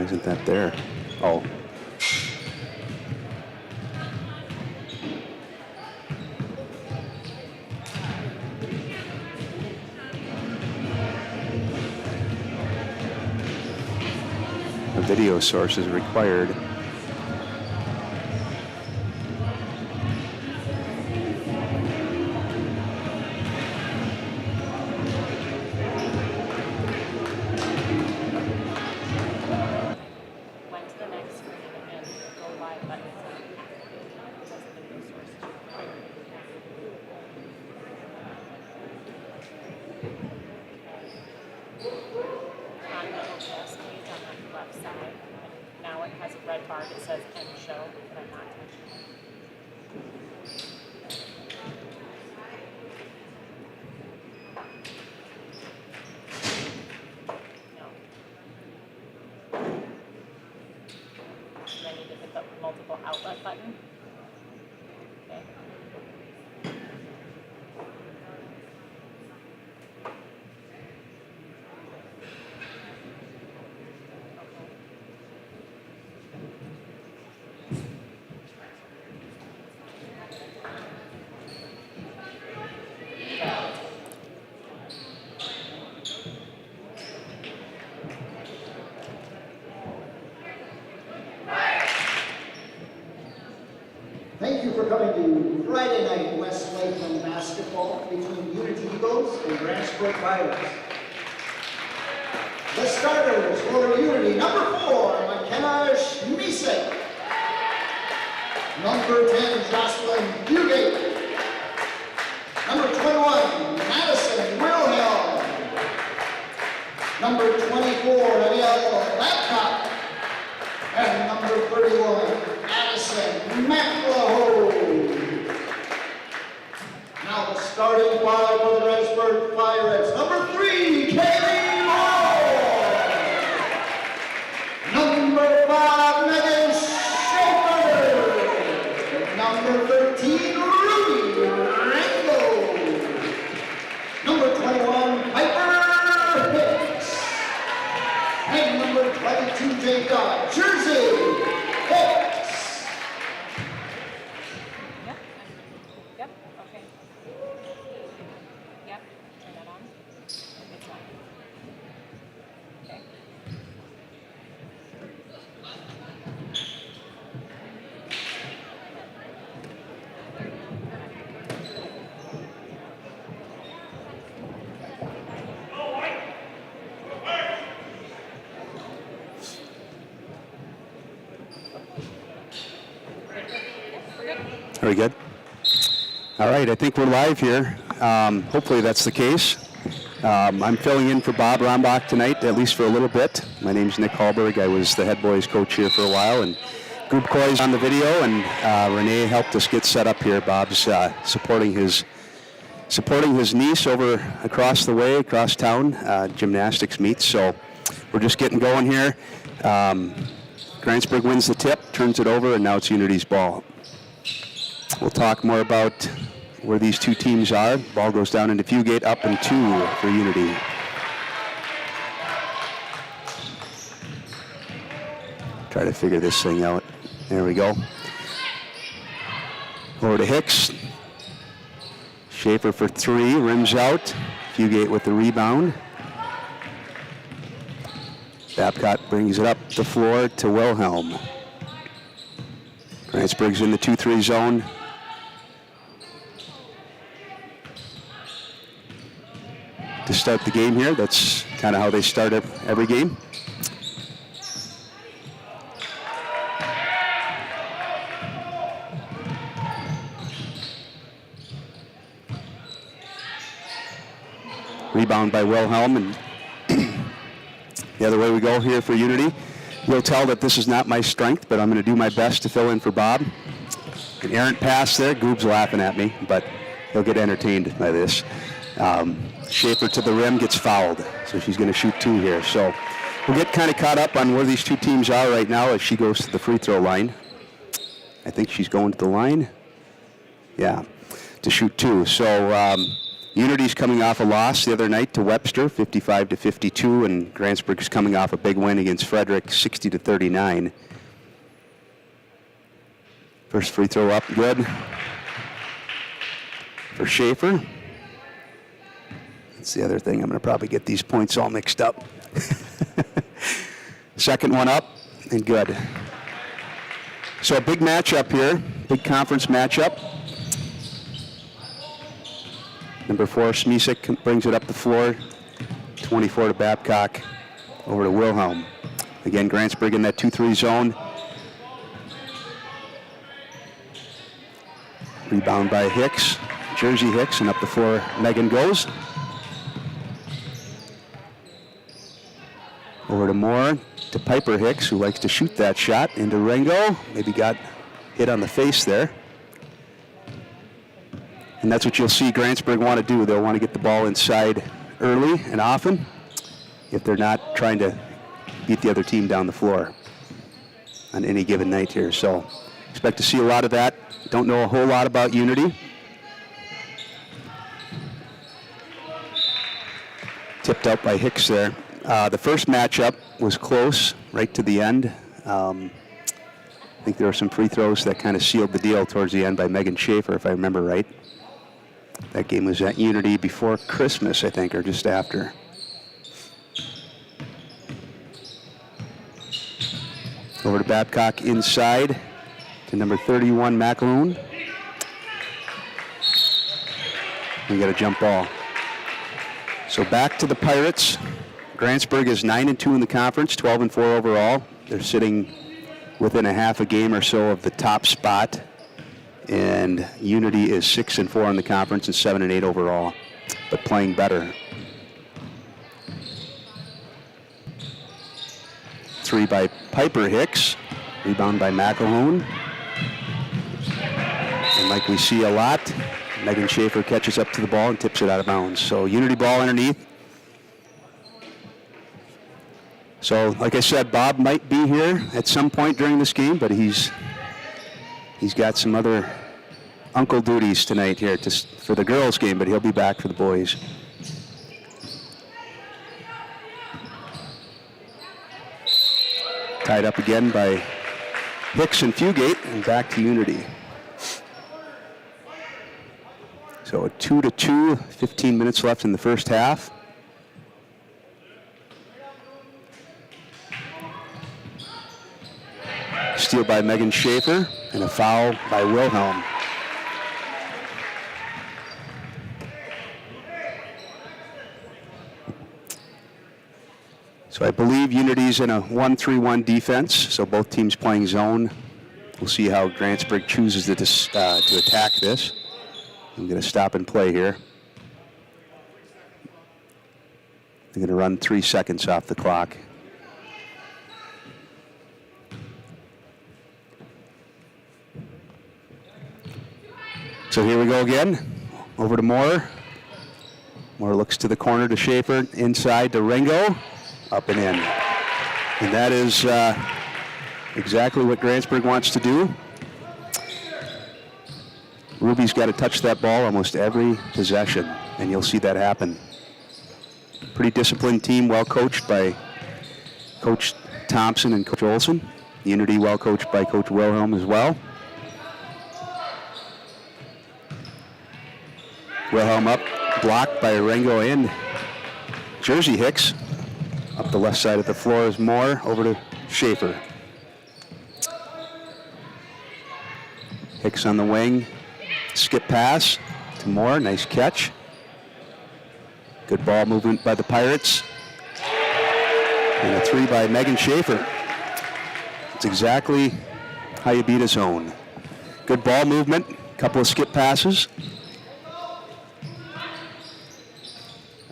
isn't that there? Oh. A video source is required. Multiple outlet button. Okay. Thank you for coming to Friday night West Lakeland basketball between Unity Eagles and Grantsburg Pirates. The starters for Unity, number 4, McKenna Schmisek. Number 10, Jocelyn Bugate. Number 21, Madison Wilhelm. Number 24, Ariel Laptop. And number 31, Addison McLaughlin. Now the starting five for the Grantsburg Pirates. Number 3, Kaylee Moore. Number 5, Megan Schaefer. Number 13, Ruby Rango. Number 21, Piper Hicks. And number 22, Jake Dodd, Jersey Hicks. Yep, okay. Yep, turn that on. It's on. Okay. Very good. All right, I think we're live here. Hopefully that's the case. I'm filling in for Bob Rombach tonight, at least for a little bit. My name's Nick Hallberg. I was the head boys coach here for a while, and Group Coy's on the video, and Renee helped us get set up here. Bob's supporting his niece over across the way, across town, gymnastics meets. So we're just getting going here. Grantsburg wins the tip, turns it over, and now it's Unity's ball. We'll talk more about where these two teams are. Ball goes down into Fugate, up and 2 for Unity. Try to figure this thing out. There we go. Over to Hicks. Schaefer for 3, rims out. Fugate with the rebound. Babcock brings it up the floor to Wilhelm. Grantsburg's in the 2-3 zone. To start the game here, that's kind of how they start every game. Rebound by Wilhelm, and the other way we go here for Unity. You'll tell that this is not my strength, but I'm going to do my best to fill in for Bob. An errant pass there. Goob's laughing at me, but he'll get entertained by this. Schaefer to the rim, gets fouled, so she's going to shoot 2 here. So we'll get kind of caught up on where these two teams are right now as she goes to the free throw line. I think she's going to the line. Yeah, to shoot 2. So Unity's coming off a loss the other night to Webster, 55-52, and Grantsburg is coming off a big win against Frederick, 60-39. First free throw up, good for Schaefer. That's the other thing. I'm going to probably get these points all mixed up. Second one up, and good. So a big matchup here, big conference matchup. Number 4, Smisek brings it up the floor. 24 to Babcock, over to Wilhelm. Again, Grantsburg in that 2-3 zone. Rebound by Hicks, Jersey Hicks, and up the floor Megan goes. Over to Moore, to Piper Hicks, who likes to shoot that shot, into Rengo. Maybe got hit on the face there. And that's what you'll see Grantsburg want to do. They'll want to get the ball inside early and often if they're not trying to beat the other team down the floor on any given night here. So expect to see a lot of that. Don't know a whole lot about Unity. Tipped out by Hicks there. The first matchup was close right to the end. I think there were some free throws that kind of sealed the deal towards the end by Megan Schaefer, if I remember right. That game was at Unity before Christmas, I think, or just after. Over to Babcock inside to number 31, McAloon. We got a jump ball. So back to the Pirates. Grantsburg is 9-2 in the conference, 12-4 overall. They're sitting within a half a game or so of the top spot. And Unity is 6-4 in the conference and 7-8 overall, but playing better. 3 by Piper Hicks, rebound by McElhone. And like we see a lot, Megan Schaefer catches up to the ball and tips it out of bounds. So Unity ball underneath. So like I said, Bob might be here at some point during this game, but he's got some other uncle duties tonight here for the girls' game, but he'll be back for the boys. Tied up again by Hicks and Fugate, and back to Unity. So a 2-2, 15 minutes left in the first half. Steal by Megan Schaefer, and a foul by Wilhelm. So I believe Unity's in a 1-3-1 defense, so both teams playing zone. We'll see how Grantsburg chooses to attack this. I'm going to stop and play here. They're going to run 3 seconds off the clock. So here we go again. Over to Moore. Moore looks to the corner to Schaefer. Inside to Ringo. Up and in. And that is exactly what Grantsburg wants to do. Ruby's got to touch that ball almost every possession, and you'll see that happen. Pretty disciplined team, well coached by Coach Thompson and Coach Olson. Unity well coached by Coach Wilhelm as well. Wilhelm up, blocked by Rengo and Jersey Hicks. Up the left side of the floor is Moore, over to Schaefer. Hicks on the wing, skip pass to Moore, nice catch. Good ball movement by the Pirates. And a 3 by Megan Schaefer. It's exactly how you beat a zone. Good ball movement, couple of skip passes.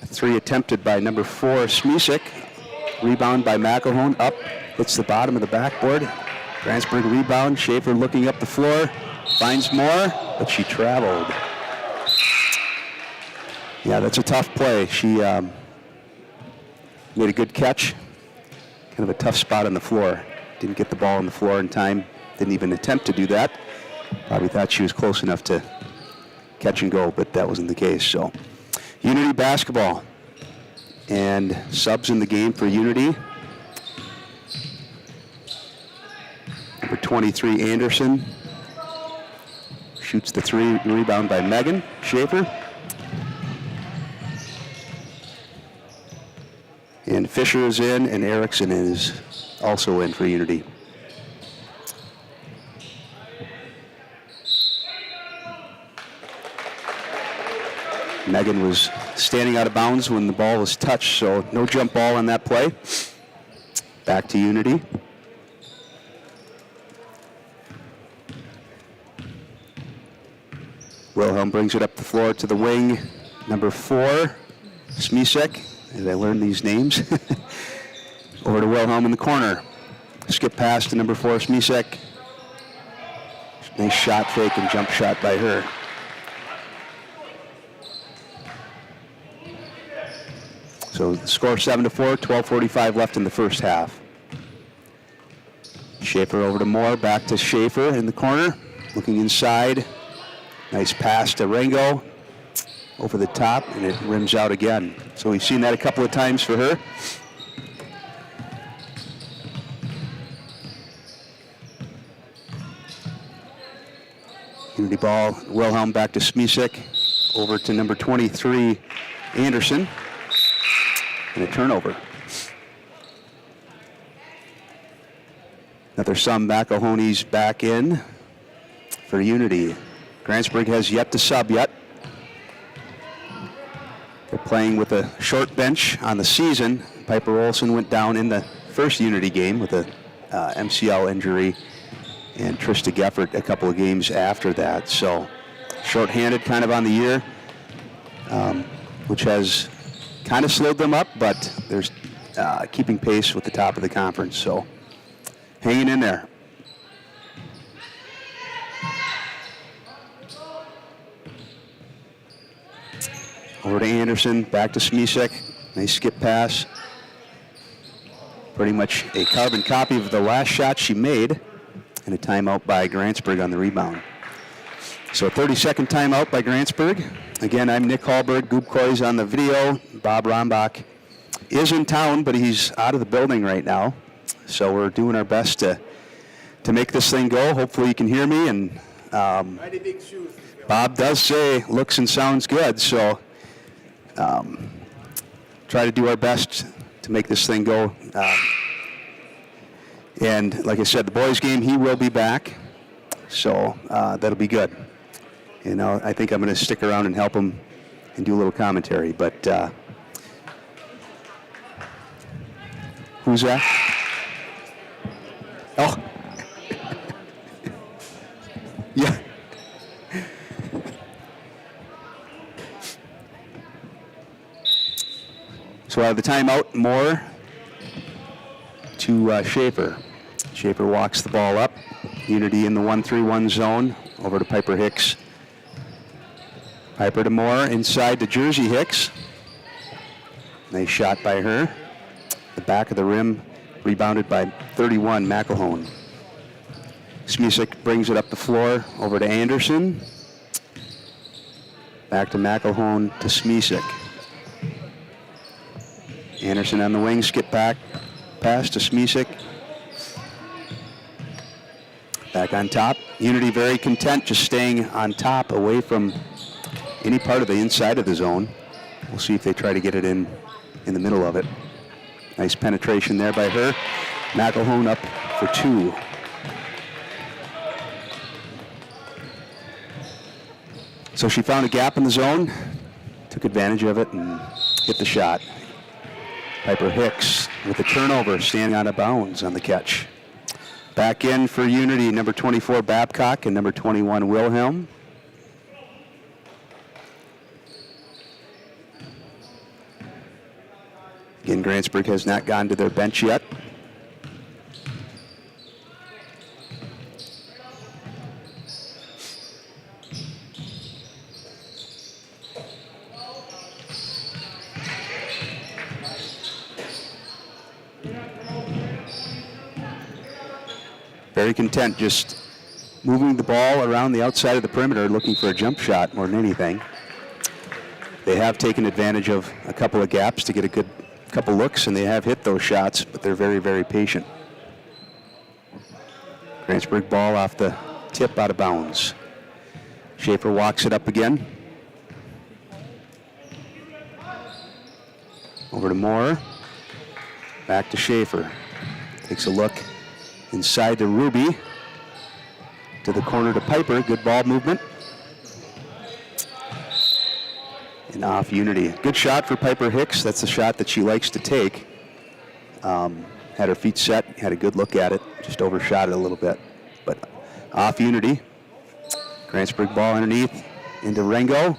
A 3 attempted by number 4, Smisek. Rebound by McElhone, up, hits the bottom of the backboard. Grantsburg rebound, Schaefer looking up the floor, finds Moore, but she traveled. Yeah, that's a tough play. She made a good catch. Kind of a tough spot on the floor. Didn't get the ball on the floor in time. Didn't even attempt to do that. Probably thought she was close enough to catch and go, but that wasn't the case. So Unity basketball. And subs in the game for Unity. Number 23, Anderson. Shoots the three, rebound by Megan Schaefer. And Fisher is in, and Erickson is also in for Unity. Megan was standing out of bounds when the ball was touched, so no jump ball on that play. Back to Unity. Wilhelm brings it up the floor to the wing. Number 4, Smisek, as I learned these names. Over to Wilhelm in the corner. Skip pass to number 4, Smisek. Nice shot fake and jump shot by her. So the score 7-4, 12:45 left in the first half. Schaefer over to Moore, back to Schaefer in the corner, looking inside. Nice pass to Rango over the top, and it rims out again. So we've seen that a couple of times for her. Unity ball, Wilhelm back to Smisek, over to number 23, Anderson. And a turnover. Another sum back. O'Honey's back in for Unity. Grantsburg has yet to sub yet. They're playing with a short bench on the season. Piper Olson went down in the first Unity game with a MCL injury, and Trista Geffert a couple of games after that. So short-handed kind of on the year, which has kind of slowed them up, but they're keeping pace with the top of the conference, so hanging in there. Over to Anderson, back to Smisek. Nice skip pass. Pretty much a carbon copy of the last shot she made, and a timeout by Grantsburg on the rebound. So a 30-second timeout by Grantsburg. Again, I'm Nick Hallberg. Goob Coy's on the video. Bob Rombach is in town, but he's out of the building right now. So we're doing our best to make this thing go. Hopefully you can hear me. And Bob does say looks and sounds good. So try to do our best to make this thing go. And like I said, the boys' game, he will be back. So that'll be good. You know, I think I'm going to stick around and help him and do a little commentary. But who's that? Oh. Yeah. So out of the timeout, Moore to Schaefer. Schaefer walks the ball up. Unity in the 1-3-1 zone. Over to Piper Hicks. Piper to Moore, inside to Jersey Hicks. Nice shot by her. The back of the rim, rebounded by 31, McElhone. Smisek brings it up the floor, over to Anderson. Back to McElhone to Smisek. Anderson on the wing, skip back, pass to Smisek. Back on top. Unity very content, just staying on top, away from any part of the inside of the zone. We'll see if they try to get it in the middle of it. Nice penetration there by her. McElhone up for 2. So she found a gap in the zone, took advantage of it, and hit the shot. Piper Hicks with the turnover, standing out of bounds on the catch. Back in for Unity, number 24 Babcock and number 21 Wilhelm. Again, Grantsburg has not gone to their bench yet. Very content, just moving the ball around the outside of the perimeter, looking for a jump shot more than anything. They have taken advantage of a couple of gaps to get a good couple looks, and they have hit those shots, but they're very, very patient. Grantsburg ball off the tip out of bounds. Schaefer walks it up again. Over to Moore. Back to Schaefer. Takes a look inside to Ruby. To the corner to Piper. Good ball movement. And off Unity. Good shot for Piper Hicks. That's the shot that she likes to take. Had her feet set, had a good look at it. Just overshot it a little bit. But off Unity. Grantsburg ball underneath into Rengo.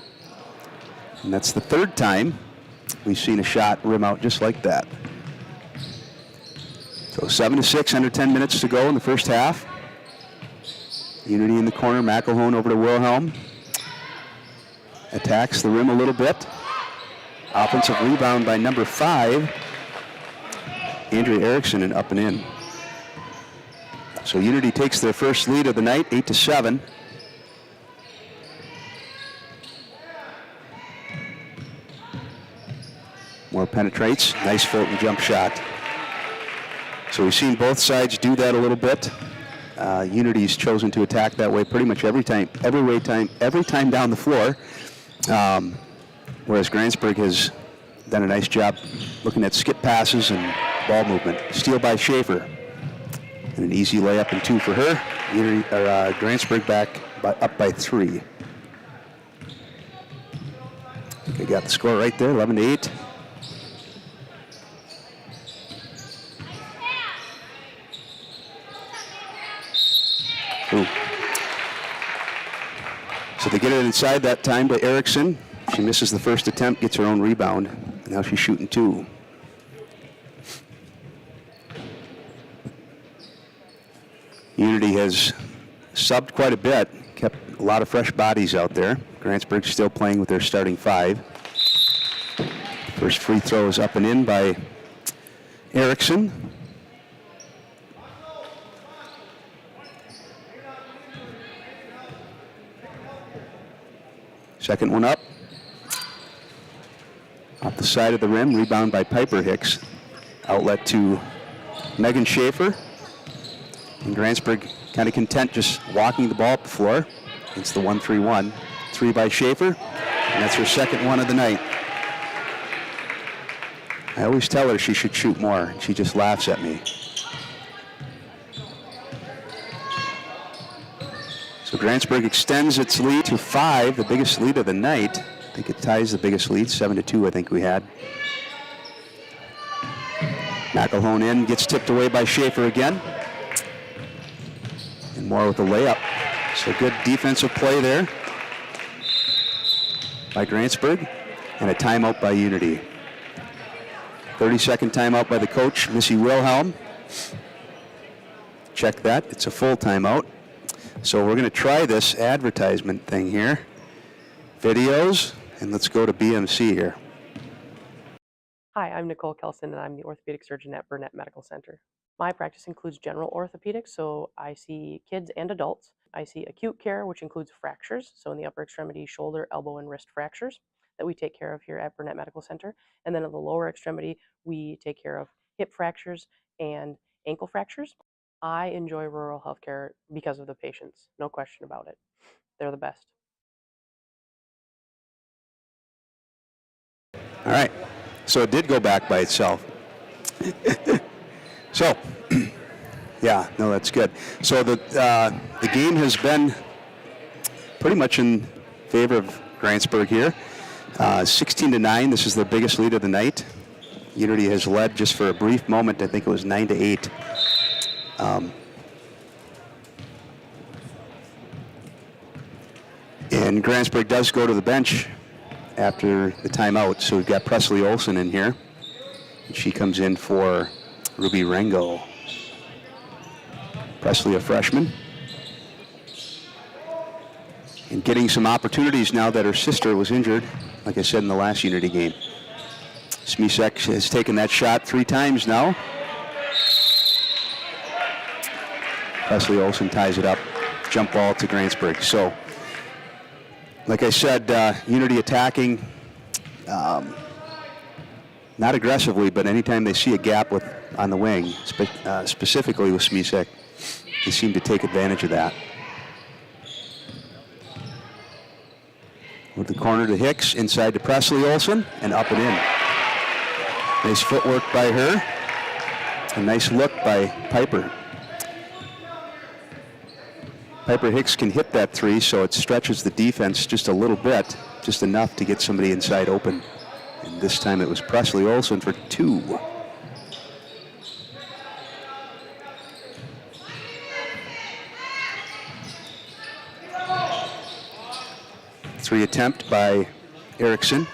And that's the third time we've seen a shot rim out just like that. So 7-6, under 10 minutes to go in the first half. Unity in the corner, McElhone over to Wilhelm. Attacks the rim a little bit. Offensive rebound by number 5, Andrea Erickson, and up and in. So Unity takes their first lead of the night, 8-7. Moore penetrates, nice Fulton jump shot. So we've seen both sides do that a little bit. Unity's chosen to attack that way pretty much every time down the floor. Whereas Grantsburg has done a nice job looking at skip passes and ball movement. Steal by Schaefer. And an easy layup and 2 for her. Grantsburg up by 3. Okay, got the score right there, 11-8. Ooh. So they get it inside that time to Erickson. She misses the first attempt, gets her own rebound. Now she's shooting 2. Unity has subbed quite a bit, kept a lot of fresh bodies out there. Grantsburg's still playing with their starting 5. First free throw is up and in by Erickson. Second one up. Off the side of the rim, rebound by Piper Hicks. Outlet to Megan Schaefer. And Grantsburg kind of content just walking the ball up the floor. It's the 1-3-1. 3 by Schaefer, and that's her second one of the night. I always tell her she should shoot more. She just laughs at me. So Grantsburg extends its lead to 5, the biggest lead of the night. I think it ties the biggest lead, 7-2 I think we had. McElhone in, gets tipped away by Schaefer again. And Moore with a layup. So good defensive play there by Grantsburg, and a timeout by Unity. 30-second timeout by the coach, Missy Wilhelm. Check that, it's a full timeout. So we're going to try this advertisement thing here. Videos, and let's go to BMC here. Hi, I'm Nicole Kelson, and I'm the orthopedic surgeon at Burnett Medical Center. My practice includes general orthopedics, so I see kids and adults. I see acute care, which includes fractures, so in the upper extremity, shoulder, elbow, and wrist fractures that we take care of here at Burnett Medical Center. And then in the lower extremity, we take care of hip fractures and ankle fractures. I enjoy rural healthcare because of the patients, no question about it. They're the best. All right, so it did go back by itself. So, yeah, no, that's good. So the game has been pretty much in favor of Grantsburg here. 16-9, this is their biggest lead of the night. Unity has led just for a brief moment, I think it was 9-8. And Grantsburg does go to the bench after the timeout, so we've got Presley Olson in here. She comes in for Ruby Rengo. Presley, a freshman. And getting some opportunities now that her sister was injured, like I said in the last Unity game. Smisek has taken that shot 3 times now. Presley Olson ties it up. Jump ball to Grantsburg. So, like I said, Unity attacking not aggressively, but anytime they see a gap on the wing, specifically with Smisek, they seem to take advantage of that. With the corner to Hicks, inside to Presley Olson, and up and in. Nice footwork by her. A nice look by Piper. Piper Hicks can hit that three, so it stretches the defense just a little bit, just enough to get somebody inside open. And this time it was Presley Olson for two. Three attempt by Erickson.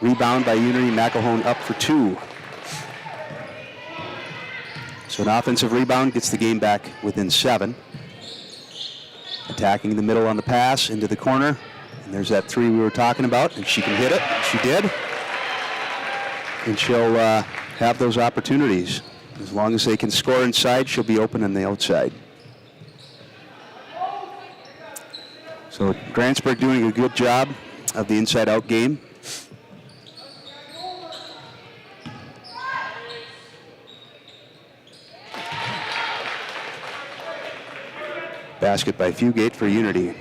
Rebound by Unity. McElhone up for two. So an offensive rebound gets the game back within 7. Attacking the middle on the pass into the corner. And there's that three we were talking about, and she can hit it. She did. And she'll have those opportunities. As long as they can score inside, she'll be open on the outside. So Grantsburg doing a good job of the inside-out game. Basket by Fugate for Unity.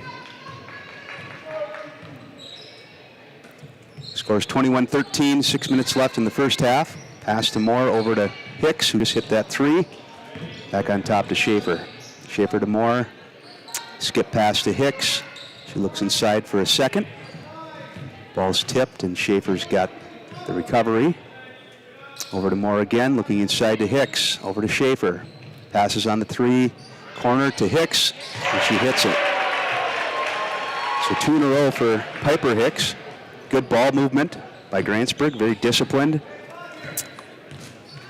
Scores 21-13, 6 minutes left in the first half. Pass to Moore, over to Hicks, who just hit that three. Back on top to Schaefer. Schaefer to Moore. Skip pass to Hicks. She looks inside for a second. Ball's tipped, and Schaefer's got the recovery. Over to Moore again, looking inside to Hicks. Over to Schaefer. Passes on the three. Corner to Hicks, and she hits it. So 2 in a row for Piper Hicks. Good ball movement by Grantsburg, very disciplined.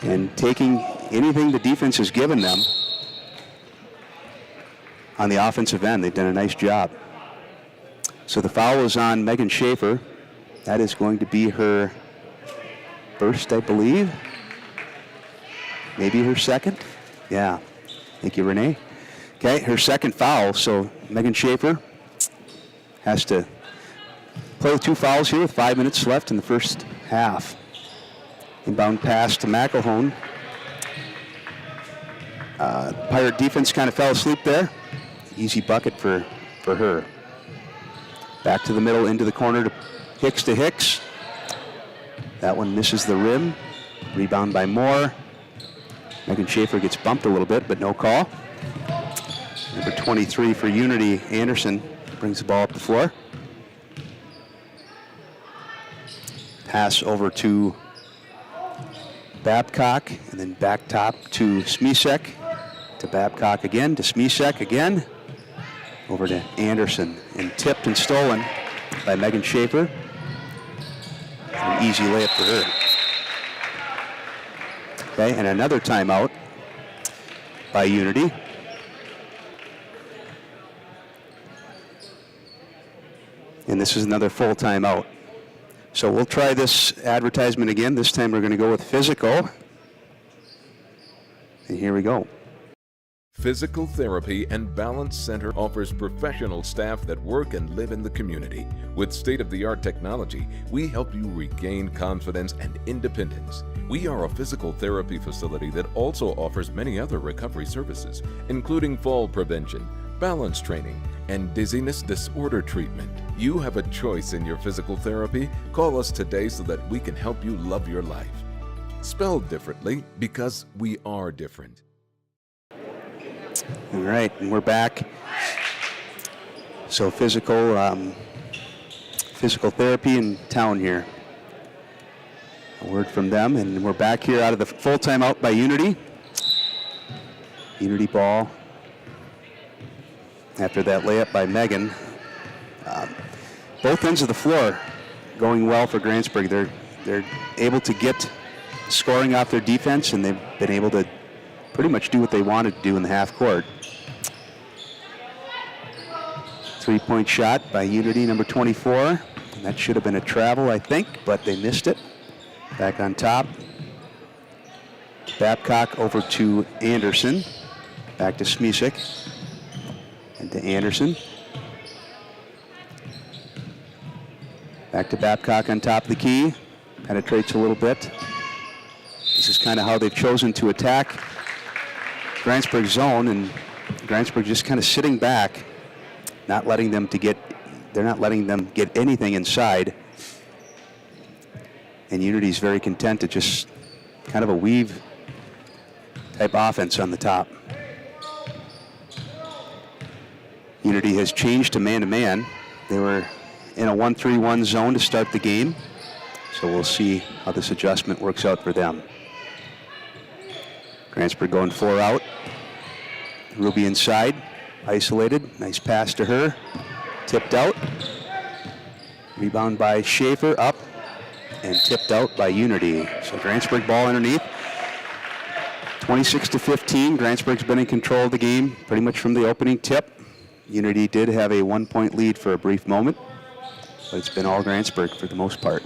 And taking anything the defense has given them on the offensive end. They've done a nice job. So the foul is on Megan Schaefer. That is going to be her first, I believe. Maybe her second. Yeah. Thank you, Renee. Okay, her second foul. So Megan Schaefer has to play with 2 fouls here with 5 minutes left in the first half. Inbound pass to McElhone. Pirate defense kind of fell asleep there. Easy bucket for her. Back to the middle, into the corner to Hicks. That one misses the rim. Rebound by Moore. Megan Schaefer gets bumped a little bit, but no call. Number 23 for Unity, Anderson, brings the ball up the floor. Pass over to Babcock, and then back top to Smisek. To Babcock again, to Smisek again. Over to Anderson, and tipped and stolen by Megan Schaefer. An easy layup for her. Okay, and another timeout by Unity. And this is another full timeout. So we'll try this advertisement again. This time we're going to go with physical. And here we go. Physical Therapy and Balance Center offers professional staff that work and live in the community. With state-of-the-art technology, we help you regain confidence and independence. We are a physical therapy facility that also offers many other recovery services, including fall prevention, balance training, and dizziness disorder treatment. You have a choice in your physical therapy. Call us today so that we can help you love your life. Spelled differently because we are different. All right, and we're back. So physical therapy in town here. A word from them, and we're back here out of the full timeout by Unity. Unity ball. After that layup by Megan. Both ends of the floor going well for Grantsburg. They're able to get scoring off their defense, and they've been able to pretty much do what they wanted to do in the half court. 3-point shot by Unity, number 24. And that should have been a travel, I think, but they missed it. Back on top. Babcock over to Anderson. Back to Smisek. And to Anderson. Back to Babcock on top of the key. Penetrates a little bit. This is kind of how they've chosen to attack Grantsburg's zone, and Grantsburg just kind of sitting back, not letting them they're not letting them get anything inside. And Unity's very content to just kind of a weave type offense on the top. Unity has changed to man-to-man. They were in a 1-3-1 zone to start the game. So we'll see how this adjustment works out for them. Grantsburg going 4 out. Ruby inside, isolated. Nice pass to her. Tipped out. Rebound by Schaefer, up and tipped out by Unity. So Grantsburg ball underneath. 26-15. Grantsburg's been in control of the game pretty much from the opening tip. Unity did have a 1-point lead for a brief moment, but it's been all Grantsburg for the most part.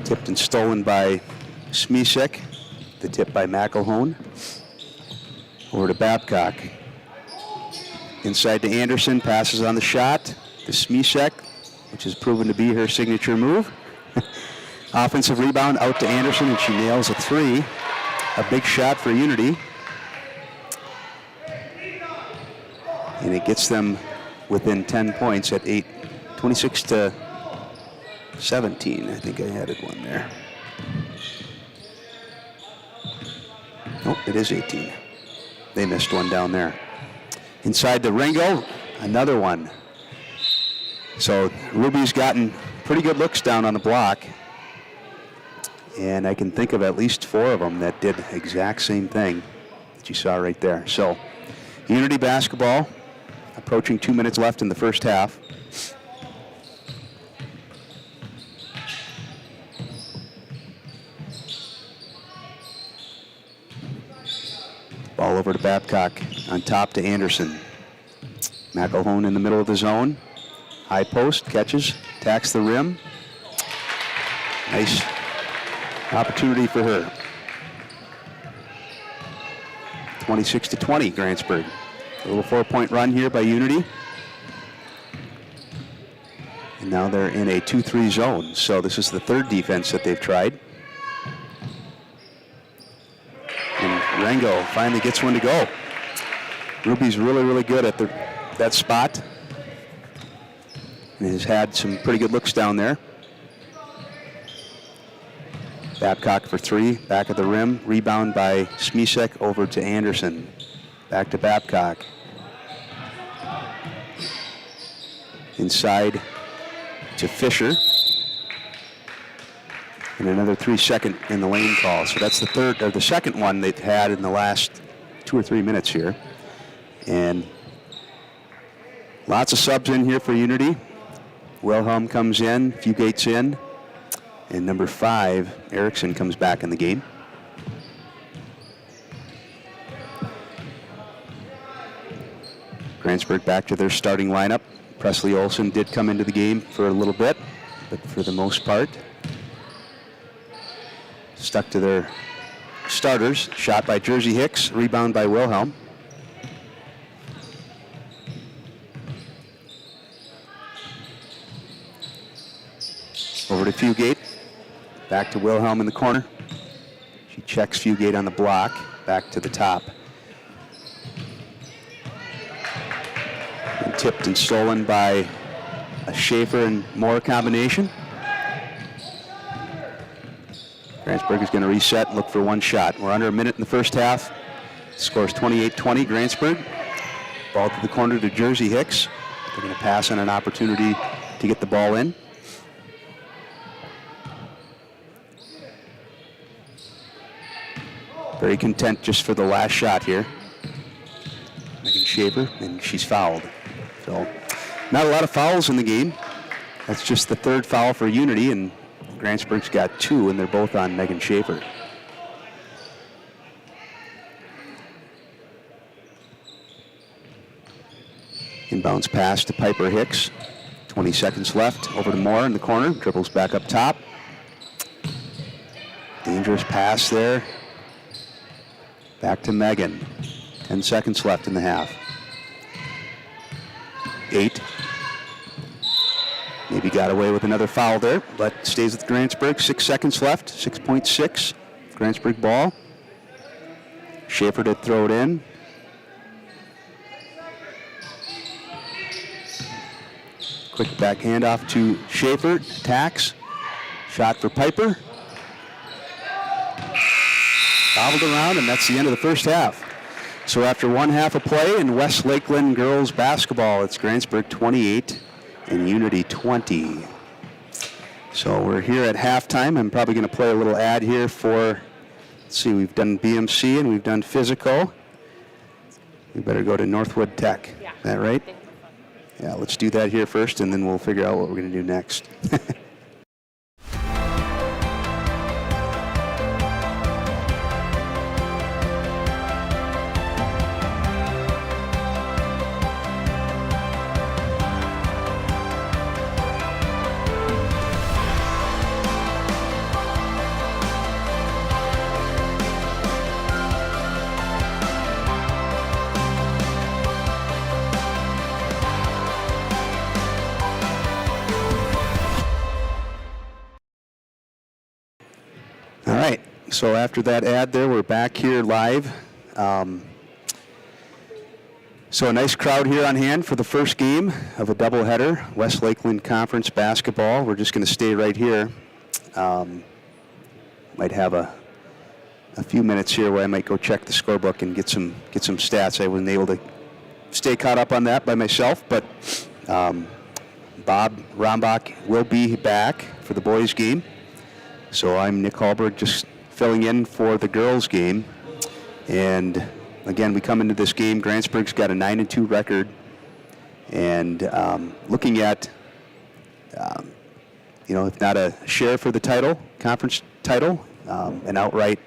Tipped and stolen by Smisek. The tip by McElhone. Over to Babcock. Inside to Anderson, passes on the shot to Smisek, which has proven to be her signature move. Offensive rebound out to Anderson, and she nails a 3. A big shot for Unity. And it gets them within 10 points at 26-17. I think I added one there. Nope, it is 18. They missed one down there. Inside to Ringo, another one. So Ruby's gotten pretty good looks down on the block. And I can think of at least 4 of them that did the exact same thing that you saw right there. So Unity basketball, approaching 2 minutes left in the first half. Ball over to Babcock, on top to Anderson. McElhone in the middle of the zone. High post, catches, attacks the rim. Nice opportunity for her. 26-20, Grantsburg. A little 4-point run here by Unity. And now they're in a 2-3 zone. So this is the 3rd defense that they've tried. And Rango finally gets one to go. Ruby's really, really good at that spot. And has had some pretty good looks down there. Babcock for 3, back of the rim. Rebound by Smisek over to Anderson. Back to Babcock. Inside to Fisher. And another 3-second in the lane call. So that's the second one they've had in the last 2 or 3 minutes here. And lots of subs in here for Unity. Wilhelm comes in, Fugate's in. And number 5, Erickson, comes back in the game. Grantsburg back to their starting lineup. Presley Olson did come into the game for a little bit, but for the most part, stuck to their starters. Shot by Jersey Hicks, rebound by Wilhelm. Over to Fugate. Back to Wilhelm in the corner. She checks Fugate on the block. Back to the top. And tipped and stolen by a Schaefer and Moore combination. Grantsburg is going to reset and look for one shot. We're under a minute in the first half. Scores 28-20, Grantsburg. Ball to the corner to Jersey Hicks. They're going to pass on an opportunity to get the ball in. Very content just for the last shot here. Megan Schaefer, and she's fouled. So not a lot of fouls in the game. That's just the 3rd foul for Unity, and Grantsburg's got 2, and they're both on Megan Schaefer. Inbounds pass to Piper Hicks. 20 seconds left. Over to Moore in the corner. Dribbles back up top. Dangerous pass there. Back to Megan. 10 seconds left in the half. 8. Maybe got away with another foul there, but stays with Grantsburg. 6 seconds left, 6.6. Grantsburg ball. Schaefer to throw it in. Quick back handoff to Schaefer. Attacks. Shot for Piper. Bobbled around, and that's the end of the first half. So after one half of play in West Lakeland girls basketball, it's Grantsburg 28 and Unity 20. So we're here at halftime. I'm probably going to play a little ad here for, let's see, we've done BMC and we've done physical. We better go to Northwood Tech. Yeah. Is that right? Yeah, let's do that here first, and then we'll figure out what we're going to do next. All right, so after that ad there, we're back here live. So a nice crowd here on hand for the first game of a doubleheader, West Lakeland Conference basketball. We're just going to stay right here. Might have a few minutes here where I might go check the scorebook and get some stats. I wasn't able to stay caught up on that by myself, but Bob Rombach will be back for the boys' game. So I'm Nick Hallberg, just filling in for the girls' game. And again, we come into this game, Grantsburg's got a 9-2 record. And looking at, if not a share for the title, conference title, an outright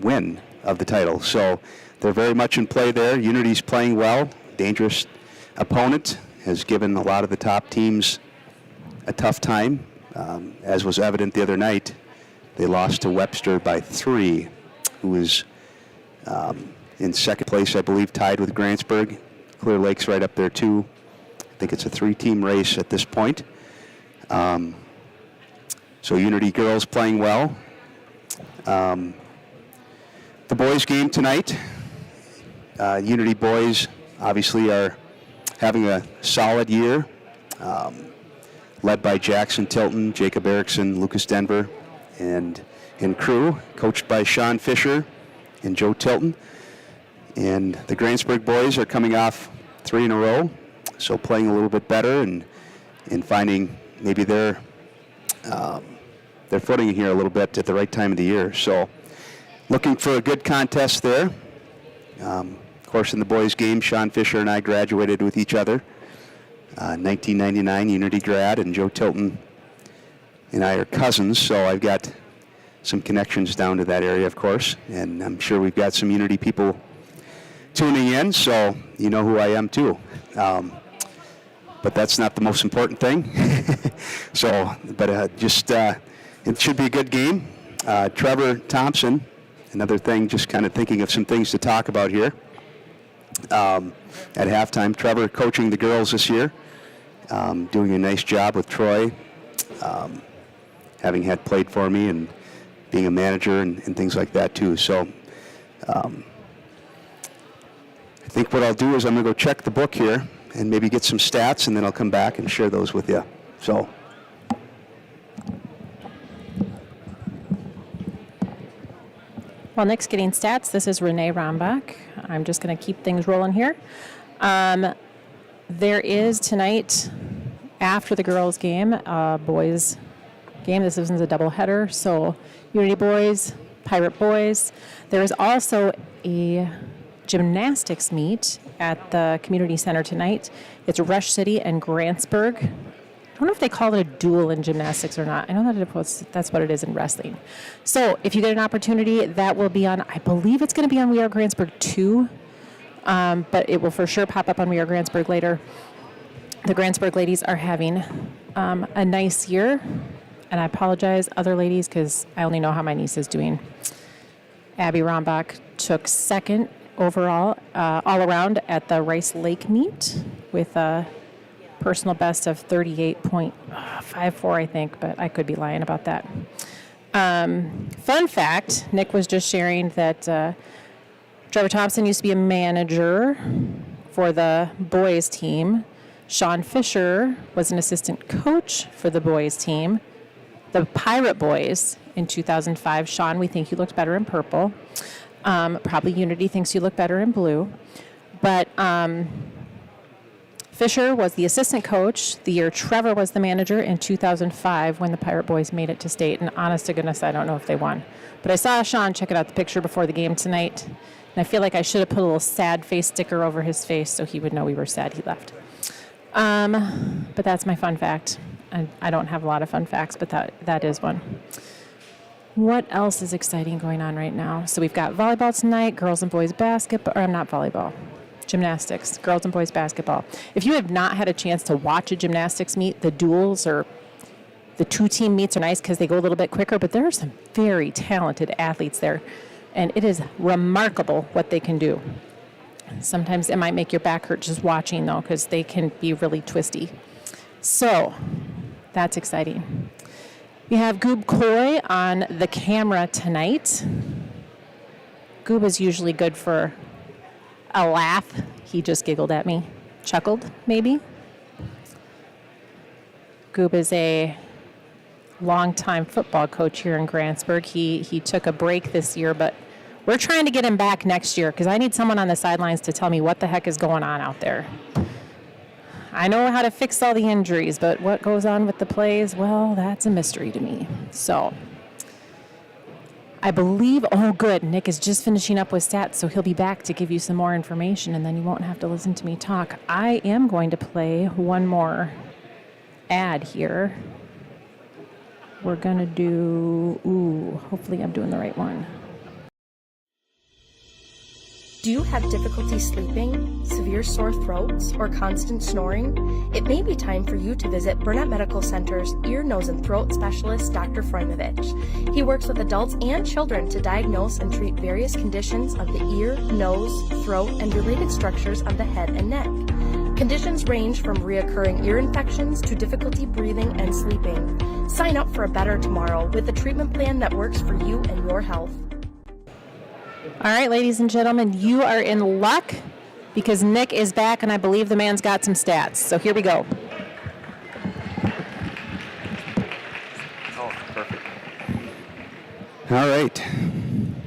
win of the title. So they're very much in play there. Unity's playing well. Dangerous opponent, has given a lot of the top teams a tough time. As was evident the other night, they lost to Webster by 3, who was in second place, I believe, tied with Grantsburg. Clear Lake's right up there, too. I think it's a 3-team race at this point. So Unity girls playing well. The boys' game tonight, Unity boys obviously are having a solid year. Led by Jackson Tilton, Jacob Erickson, Lucas Denver, and crew, coached by Sean Fisher and Joe Tilton. And the Grantsburg boys are coming off 3 in a row, so playing a little bit better and finding maybe their footing here a little bit at the right time of the year. So looking for a good contest there. Of course, in the boys' game, Sean Fisher and I graduated with each other. 1999 Unity grad, and Joe Tilton and I are cousins, so I've got some connections down to that area, of course, and I'm sure we've got some Unity people tuning in, so you know who I am too. But that's not the most important thing. It should be a good game. Trevor Thompson, another thing, just kind of thinking of some things to talk about here. At halftime, Trevor coaching the girls this year, doing a nice job with Troy, having had played for me and being a manager and things like that too. So I think what I'll do is I'm going to go check the book here and maybe get some stats, and then I'll come back and share those with you. So. While Nick's getting stats, this is Renee Rombach. I'm just going to keep things rolling here. There is tonight, after the girls' game, boys' game. This isn't a doubleheader, so Unity boys, Pirate boys. There is also a gymnastics meet at the community center tonight. It's Rush City and Grantsburg. I don't know if they call it a duel in gymnastics or not. I know that that's what it is in wrestling. So if you get an opportunity, that will be on, I believe it's going to be on We Are Grantsburg 2, but it will for sure pop up on We Are Grantsburg later. The Grantsburg ladies are having a nice year, and I apologize, other ladies, because I only know how my niece is doing. Abby Rombach took second overall, all around at the Rice Lake meet with a personal best of 38.54, I think, but I could be lying about that. Fun fact, Nick was just sharing that Trevor Thompson used to be a manager for the boys team. Sean Fisher was an assistant coach for the boys team. The Pirate Boys in 2005. Sean, we think you looked better in purple. Probably Unity thinks you look better in blue. But Fisher was the assistant coach the year Trevor was the manager in 2005 when the Pirate Boys made it to state. And honest to goodness, I don't know if they won. But I saw Sean check it out the picture before the game tonight. And I feel like I should have put a little sad face sticker over his face so he would know we were sad he left. But that's my fun fact. I don't have a lot of fun facts, but that is one. What else is exciting going on right now? So we've got volleyball tonight, girls and boys basketball, or not volleyball, gymnastics, girls and boys basketball. If you have not had a chance to watch a gymnastics meet, the duels or the two-team meets are nice because they go a little bit quicker, but there are some very talented athletes there, and it is remarkable what they can do. Sometimes it might make your back hurt just watching, though, because they can be really twisty. So that's exciting. We have Goob Coy on the camera tonight. Goob is usually good for a laugh. He just giggled at me. Chuckled, maybe. Goob is a longtime football coach here in Grantsburg. He took a break this year, but we're trying to get him back next year because I need someone on the sidelines to tell me what the heck is going on out there. I know how to fix all the injuries, but what goes on with the plays, well, that's a mystery to me. So I believe, oh good, Nick is just finishing up with stats, so he'll be back to give you some more information, and then you won't have to listen to me talk. I am going to play one more ad here. We're going to do, hopefully I'm doing the right one. Do you have difficulty sleeping, severe sore throats, or constant snoring? It may be time for you to visit Burnett Medical Center's ear, nose, and throat specialist, Dr. Frojmovich. He works with adults and children to diagnose and treat various conditions of the ear, nose, throat, and related structures of the head and neck. Conditions range from reoccurring ear infections to difficulty breathing and sleeping. Sign up for a better tomorrow with a treatment plan that works for you and your health. All right, ladies and gentlemen, you are in luck because Nick is back, and I believe the man's got some stats. So here we go. Oh, perfect. All right.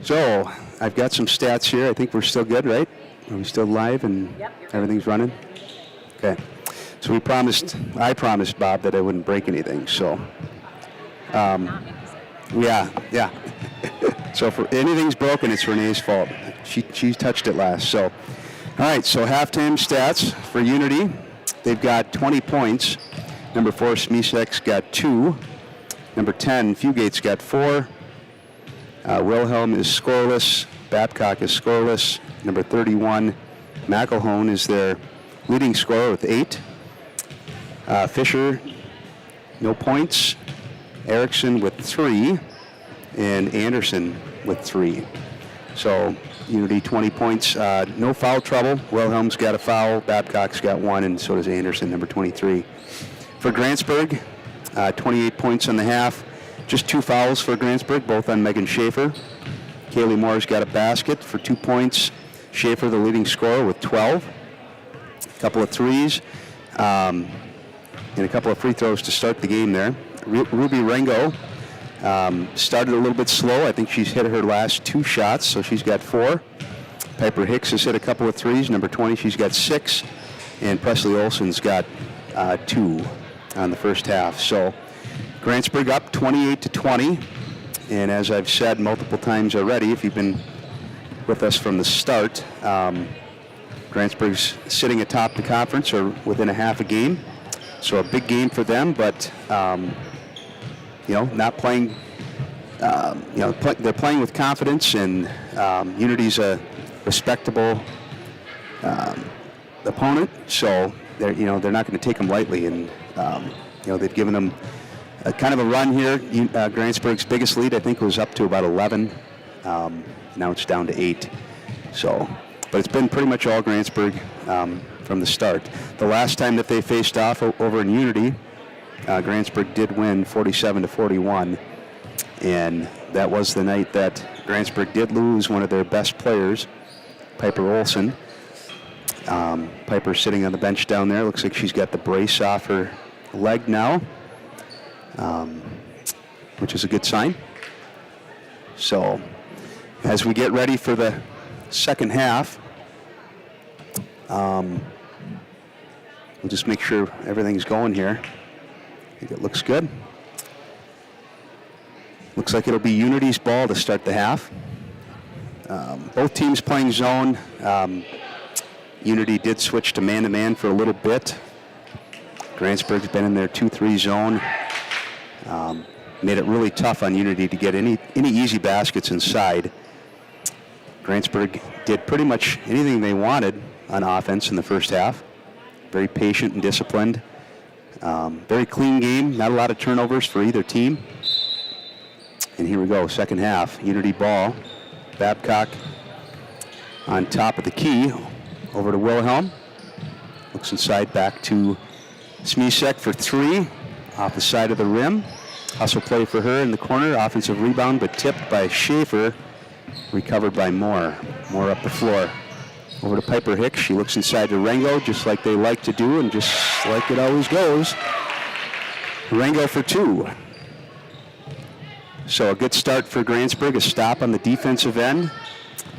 So I've got some stats here. I think we're still good, right? Are we still live and everything's running? Okay. So I promised Bob that I wouldn't break anything. So, yeah. So if anything's broken, it's Renee's fault. She touched it last. So, all right. So halftime stats for Unity, they've got 20 points. Number 4, Smisek's got 2. Number 10, Fugate's got 4. Wilhelm is scoreless. Babcock is scoreless. Number 31, McElhone is their leading scorer with 8. Fisher, no points. Erickson with 3. And Anderson with 3. So Unity 20 points. No foul trouble. Wilhelm's got a foul. Babcock's got 1, and so does Anderson, number 23. For Grantsburg, 28 points on the half. Just 2 fouls for Grantsburg, both on Megan Schaefer. Kaylee Moore's got a basket for 2 points. Schaefer, the leading scorer, with 12. A couple of threes, and a couple of free throws to start the game there. Ruby Rengo started a little bit slow. I think she's hit her last 2 shots, so she's got 4. Piper Hicks has hit a couple of threes. Number 20, she's got 6. And Presley Olson's got 2 on the first half. So Grantsburg up 28-20. And as I've said multiple times already, if you've been with us from the start, Grantsburg's sitting atop the conference or within a half a game. So a big game for them, but not playing, they're playing with confidence, and Unity's a respectable opponent, so they're not going to take them lightly, and they've given them a kind of a run here. Grantsburg's biggest lead, I think, was up to about 11. Now it's down to 8. So, but it's been pretty much all Grantsburg from the start. The last time that they faced off over in Unity, Grantsburg did win 47-41, and that was the night that Grantsburg did lose one of their best players, Piper Olson. Piper's sitting on the bench down there. Looks like she's got the brace off her leg now, which is a good sign. So as we get ready for the second half, we'll just make sure everything's going here. I think it looks good. Looks like it'll be Unity's ball to start the half. Both teams playing zone. Unity did switch to man-to-man for a little bit. Grantsburg's been in their 2-3 zone. Made it really tough on Unity to get any easy baskets inside. Grantsburg did pretty much anything they wanted on offense in the first half. Very patient and disciplined. Very clean game, not a lot of turnovers for either team. And here we go, second half, Unity ball. Babcock on top of the key, over to Wilhelm. Looks inside, back to Smisek for 3, off the side of the rim. Hustle play for her in the corner, offensive rebound, but tipped by Schaefer, recovered by Moore. Moore up the floor. Over to Piper Hicks, she looks inside to Rengo, just like they like to do, and just like it always goes. Rengo for 2. So a good start for Grantsburg, a stop on the defensive end,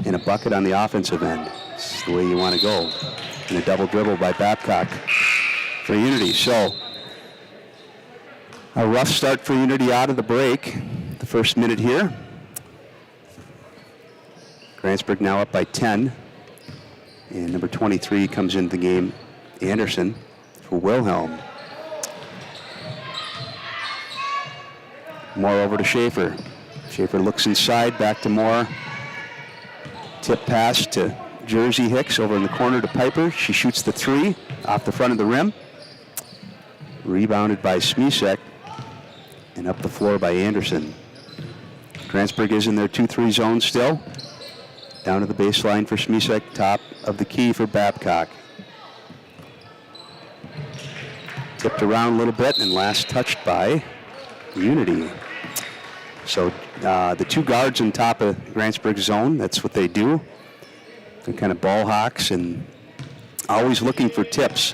and a bucket on the offensive end. This is the way you want to go. And a double dribble by Babcock for Unity. So a rough start for Unity out of the break. The first minute here. Grantsburg now up by 10. And number 23 comes into the game, Anderson for Wilhelm. Moore over to Schaefer. Schaefer looks inside, back to Moore. Tip pass to Jersey Hicks over in the corner to Piper. She shoots the 3 off the front of the rim. Rebounded by Smisek and up the floor by Anderson. Grantsburg is in their 2-3 zone still. Down to the baseline for Smisek, top of the key for Babcock. Tipped around a little bit and last touched by Unity. So the 2 guards on top of Grantsburg zone, that's what they do. They're kind of ball hawks and always looking for tips.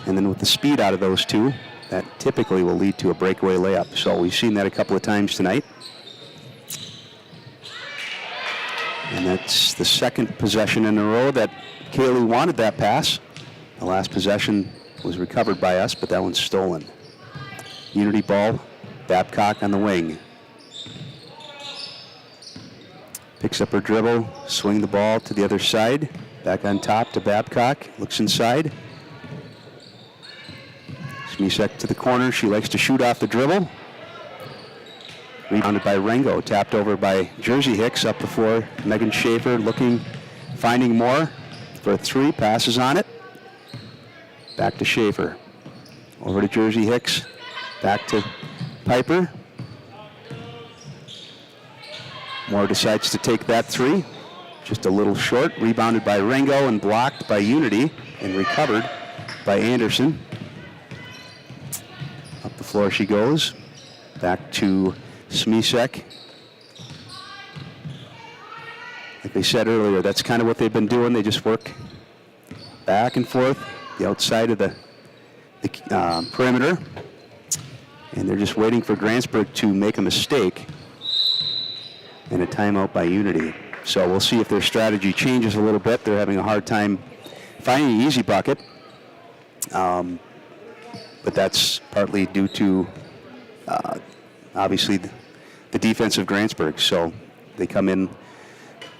And then with the speed out of those 2, that typically will lead to a breakaway layup. So we've seen that a couple of times tonight. And that's the second possession in a row that Kaylee wanted that pass. The last possession was recovered by us, but that one's stolen. Unity ball, Babcock on the wing. Picks up her dribble, swing the ball to the other side. Back on top to Babcock, looks inside. Smisek to the corner, she likes to shoot off the dribble. Rebounded by Rengo, tapped over by Jersey Hicks, up the floor. Megan Schaefer looking, finding Moore for a 3, passes on it. Back to Schaefer. Over to Jersey Hicks, back to Piper. Moore decides to take that 3, just a little short. Rebounded by Rengo and blocked by Unity and recovered by Anderson. Up the floor she goes, back to Smisek. Like they said earlier, that's kind of what they've been doing. They just work back and forth, the outside of the perimeter. And they're just waiting for Grantsburg to make a mistake. And a timeout by Unity. So we'll see if their strategy changes a little bit. They're having a hard time finding an easy bucket. But that's partly due to, obviously, the defense of Grantsburg. So they come in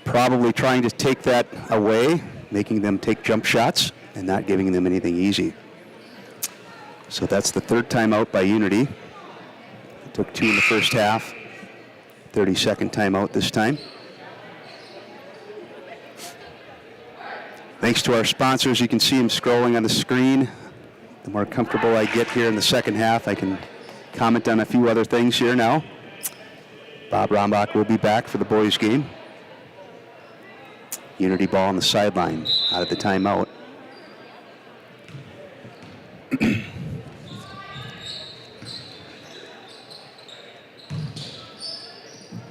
probably trying to take that away, making them take jump shots and not giving them anything easy. So that's the third timeout by Unity. It took 2 in the first half. 30-second timeout this time. Thanks to our sponsors, you can see them scrolling on the screen. The more comfortable I get here in the second half, I can comment on a few other things here now. Bob Rombach will be back for the boys game. Unity ball on the sideline out of the timeout.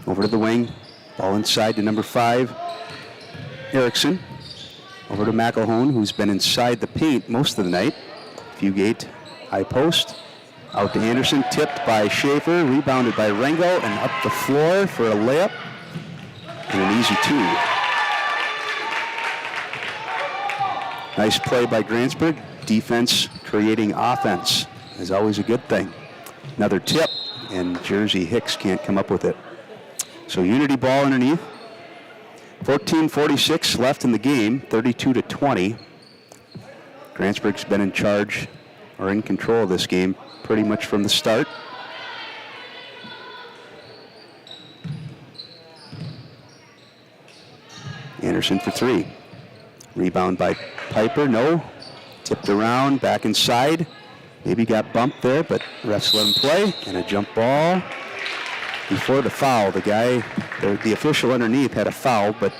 Over to the wing. Ball inside to number 5, Erickson. Over to McElhone, who's been inside the paint most of the night. Fugate, high post. Out to Anderson, tipped by Schaefer, rebounded by Rengo, and up the floor for a layup. And an easy 2. Nice play by Grantsburg. Defense creating offense is always a good thing. Another tip, and Jersey Hicks can't come up with it. So Unity ball underneath. 14:46 left in the game, 32-20. Grantsburg's been in charge or in control of this game pretty much from the start. Anderson for 3. Rebound by Piper, no. Tipped around, back inside. Maybe got bumped there, but refs let him play. And a jump ball. Before the foul, the official underneath had a foul, but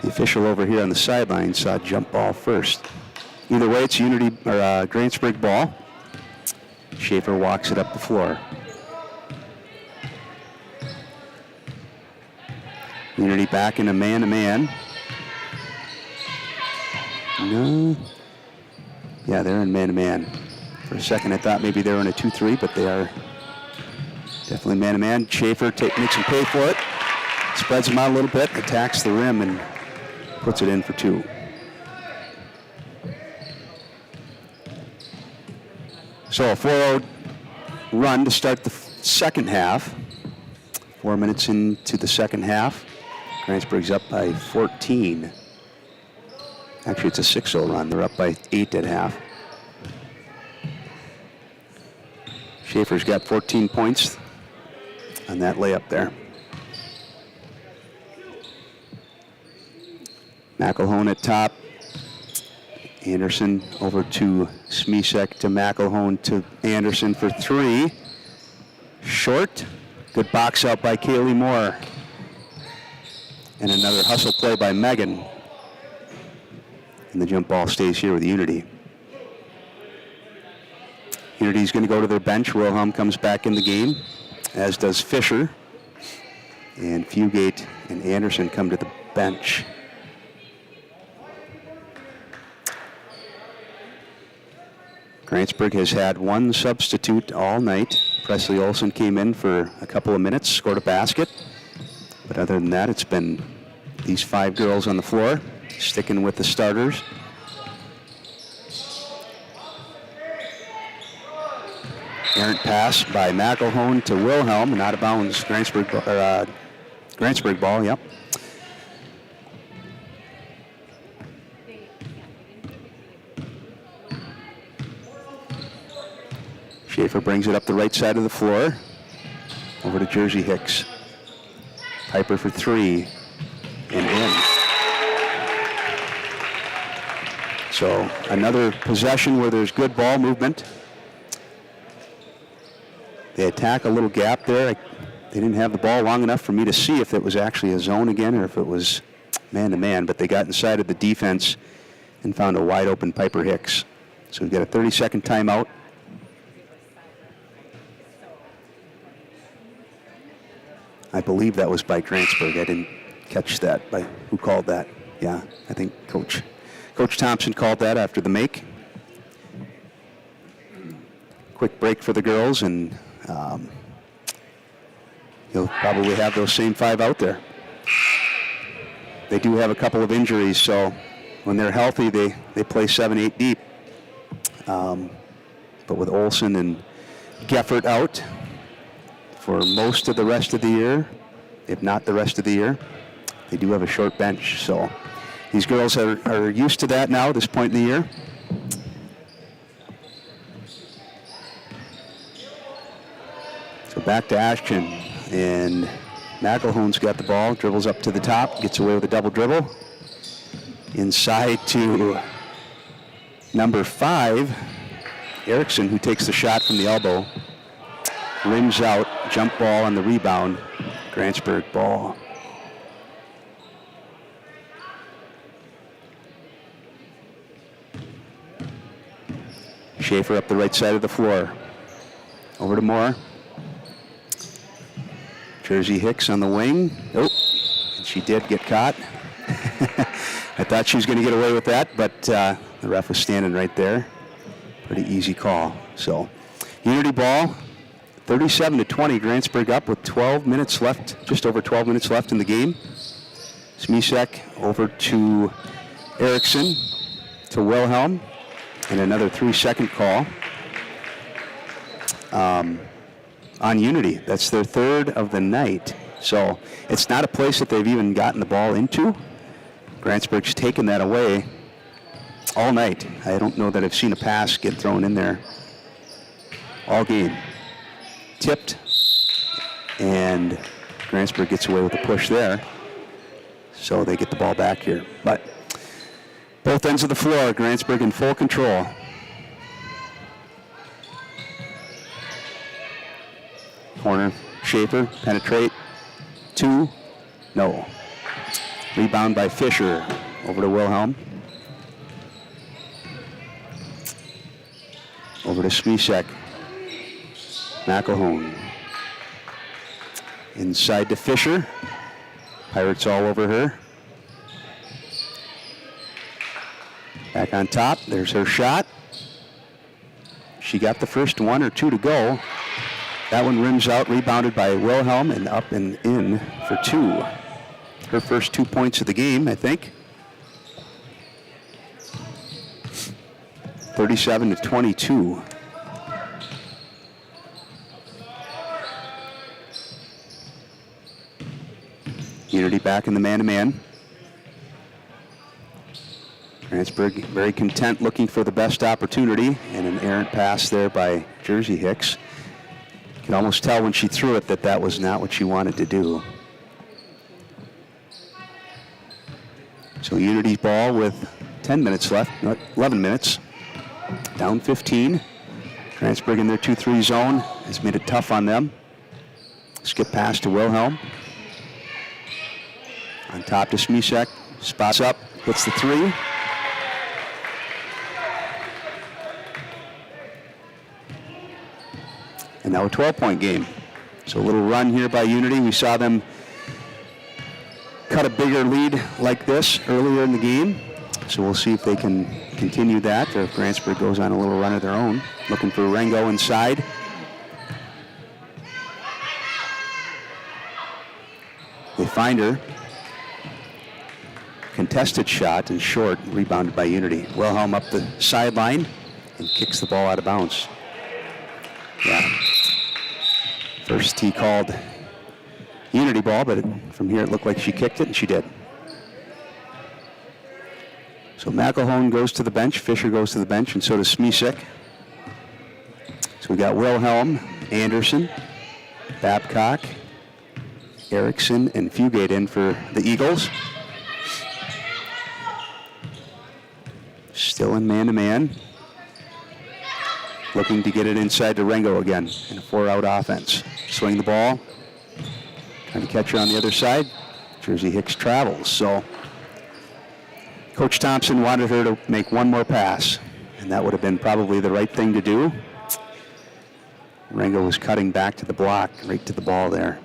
the official over here on the sideline saw jump ball first. Either way, it's Unity or Grantsburg ball. Schaefer walks it up the floor. Unity back in a man-to-man. No. Yeah, they're in man-to-man. For a second, I thought maybe they were in a 2-3, but they are definitely man-to-man. Schaefer makes him pay for it. Spreads him out a little bit, attacks the rim, and puts it in for 2. So a 4-0 run to start the second half. 4 minutes into the second half. Grantsburg's up by 14. Actually, it's a 6-0 run. They're up by 8 at half. Schaefer's got 14 points on that layup there. McElhone at top. Anderson over to Smisek to McElhone to Anderson for 3. Short. Good box out by Kaylee Moore. And another hustle play by Megan. And the jump ball stays here with Unity. Unity's going to go to their bench. Wilhelm comes back in the game, as does Fisher. And Fugate and Anderson come to the bench. Grantsburg has had one substitute all night. Presley Olson came in for a couple of minutes, scored a basket. But other than that, it's been these 5 girls on the floor, sticking with the starters. Errant pass by McElhone to Wilhelm, and out of bounds. Grantsburg ball, yep. Schaefer brings it up the right side of the floor. Over to Jersey Hicks. Piper for 3 and in. So another possession where there's good ball movement. They attack a little gap there. They didn't have the ball long enough for me to see if it was actually a zone again or if it was man-to-man, but they got inside of the defense and found a wide open Piper Hicks. So we've got a 30-second timeout. I believe that was by Grantsburg. I didn't catch that. By who called that? Yeah, I think Coach Thompson called that after the make. Quick break for the girls, and he'll probably have those same 5 out there. They do have a couple of injuries, so when they're healthy, they play 7-8 deep. But with Olson and Geffert out for most of the rest of the year, if not the rest of the year, they do have a short bench. So these girls are used to that now, this point in the year. So back to action, and McElhone's got the ball, dribbles up to the top, gets away with a double dribble. Inside to number 5, Erickson, who takes the shot from the elbow. Rims out, jump ball on the rebound. Grantsburg ball. Schaefer up the right side of the floor. Over to Moore. Jersey Hicks on the wing. Oh, and she did get caught. I thought she was going to get away with that, but the ref was standing right there. Pretty easy call. So, Unity ball, 37-20. Grantsburg up with 12 minutes left, just over 12 minutes left in the game. Smisek over to Erickson, to Wilhelm, and another 3-second call on Unity. That's their third of the night. So it's not a place that they've even gotten the ball into. Grantsburg's taken that away all night. I don't know that I've seen a pass get thrown in there all game. Tipped, and Grantsburg gets away with a push there. So they get the ball back here. But both ends of the floor, Grantsburg in full control. Corner, Schaefer, penetrate. 2, no. Rebound by Fisher, over to Wilhelm. Over to Smisek. McElhone. Inside to Fisher. Pirates all over her. Back on top, there's her shot. She got the first 1 or 2 to go. That one rims out, rebounded by Wilhelm, and up and in for 2. Her first 2 points of the game, I think. 37-22. Unity back in the man-to-man. Grantsburg very content, looking for the best opportunity, and an errant pass there by Jersey Hicks. You can almost tell when she threw it that that was not what she wanted to do. So Unity's ball with 10 minutes left, 11 minutes, down 15. Grantsburg in their 2-3 zone has made it tough on them. Skip pass to Wilhelm. On top to Smisek, spots up, hits the 3. And now a 12-point game. So a little run here by Unity. We saw them cut a bigger lead like this earlier in the game. So we'll see if they can continue that, or if Grantsburg goes on a little run of their own. Looking for Rengo inside. They find her. Contested shot and short, rebounded by Unity. Wilhelm up the sideline and kicks the ball out of bounds. Yeah. First tee called Unity ball, but from here it looked like she kicked it, and she did. So McElhone goes to the bench, Fisher goes to the bench, and so does Smisek. So we got Wilhelm, Anderson, Babcock, Erickson, and Fugate in for the Eagles. Still in man-to-man. Looking to get it inside to Rengo again in a 4-out offense. Swing the ball. Trying to catch her on the other side. Jersey Hicks travels. So Coach Thompson wanted her to make one more pass, and that would have been probably the right thing to do. Rengo was cutting back to the block, right to the ball there.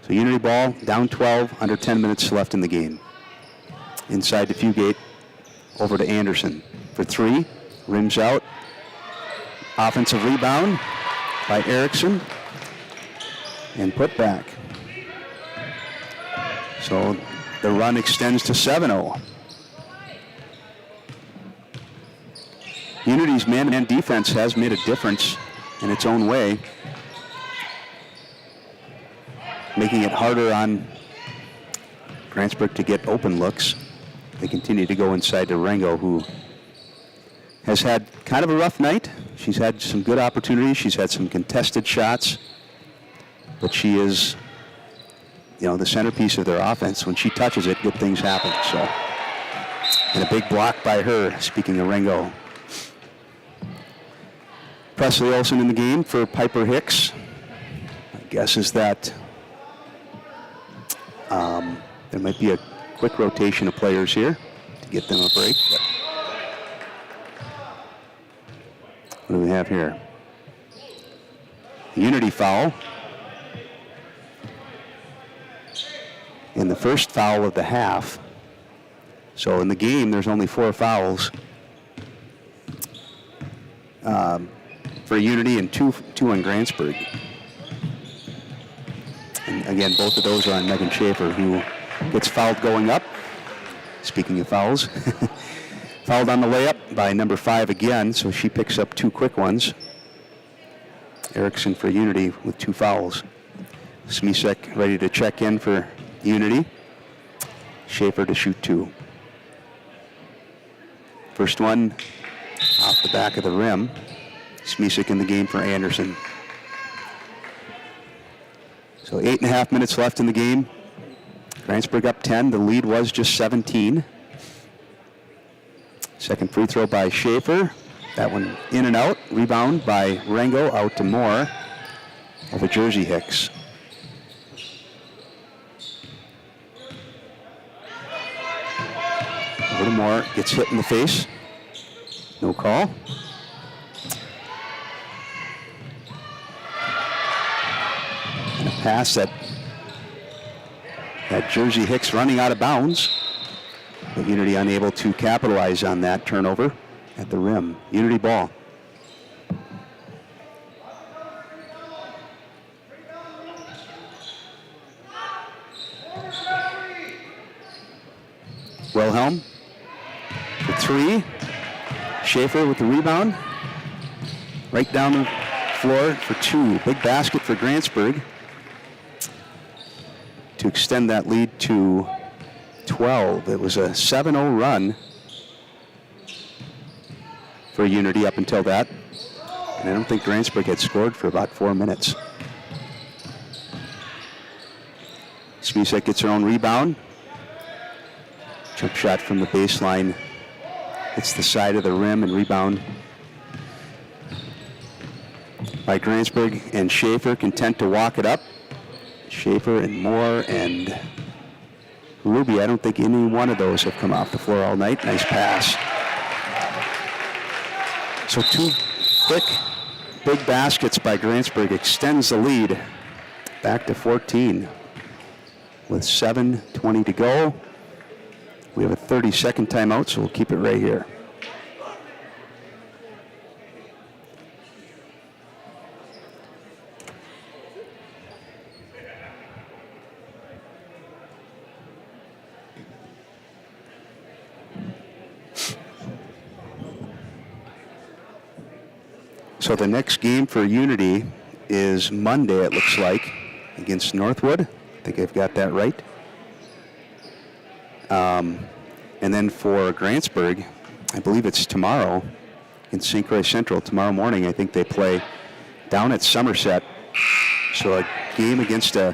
So Unity ball, down 12, under 10 minutes left in the game. Inside to Fugate, over to Anderson for 3. Rims out. Offensive rebound by Erickson, and put back. So the run extends to 7-0. Unity's man-to-man defense has made a difference in its own way, making it harder on Grantsburg to get open looks. They continue to go inside to Rengo, who has had kind of a rough night. She's had some good opportunities. She's had some contested shots, but she is, the centerpiece of their offense. When she touches it, good things happen. So, and a big block by her, speaking of Rengo. Presley Olsen in the game for Piper Hicks. My guess is that there might be a quick rotation of players here to get them a break. But What do we have here? Unity foul. And the first foul of the half. So in the game, there's only 4 fouls for Unity and two on Grantsburg. And again, both of those are on Megan Schaefer, who gets fouled going up. Speaking of fouls, fouled on the layup by number 5 again, so she picks up 2 quick ones. Erickson for Unity with 2 fouls. Smisek ready to check in for Unity. Schaefer to shoot 2. First one off the back of the rim. Smisek in the game for Anderson. So 8.5 minutes left in the game. Grantsburg up 10. The lead was just 17. Second free throw by Schaefer. That one in and out. Rebound by Rango out to Moore over Jersey Hicks. Over to Moore. Gets hit in the face. No call. And a pass that Jersey Hicks running out of bounds. But Unity unable to capitalize on that turnover at the rim. Unity ball. Wilhelm for 3. Schaefer with the rebound. Right down the floor for 2. Big basket for Grantsburg to extend that lead to 12. It was a 7-0 run for Unity up until that. And I don't think Grantsburg had scored for about 4 minutes. Smisek gets her own rebound. Jump shot from the baseline. Hits the side of the rim and rebound by Grantsburg, and Schaefer content to walk it up. Schaefer and Moore and Ruby, I don't think any one of those have come off the floor all night. Nice pass. So 2 quick, big baskets by Grantsburg extends the lead back to 14 with 7:20 to go. We have a 30-second timeout, so we'll keep it right here. So the next game for Unity is Monday, it looks like, against Northwood. I think I've got that right. And then for Grantsburg, I believe it's tomorrow in St. Croix Central. Tomorrow morning, I think they play down at Somerset. So a game against a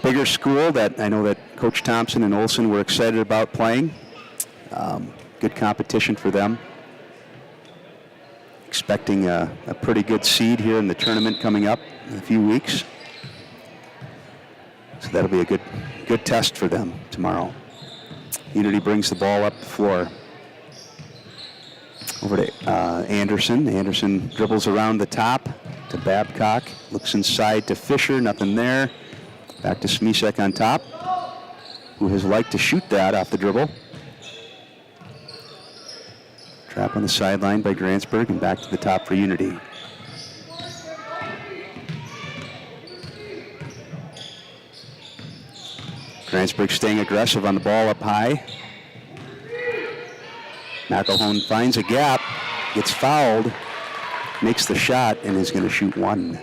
bigger school that I know that Coach Thompson and Olson were excited about playing. Good competition for them. Expecting a pretty good seed here in the tournament coming up in a few weeks. So that'll be a good test for them tomorrow. Unity brings the ball up the floor. Over to Anderson. Anderson dribbles around the top to Babcock. Looks inside to Fisher. Nothing there. Back to Smisek on top, who has liked to shoot that off the dribble. Trap on the sideline by Grantsburg, and back to the top for Unity. Grantsburg staying aggressive on the ball up high. McElhone finds a gap, gets fouled, makes the shot, and is going to shoot 1.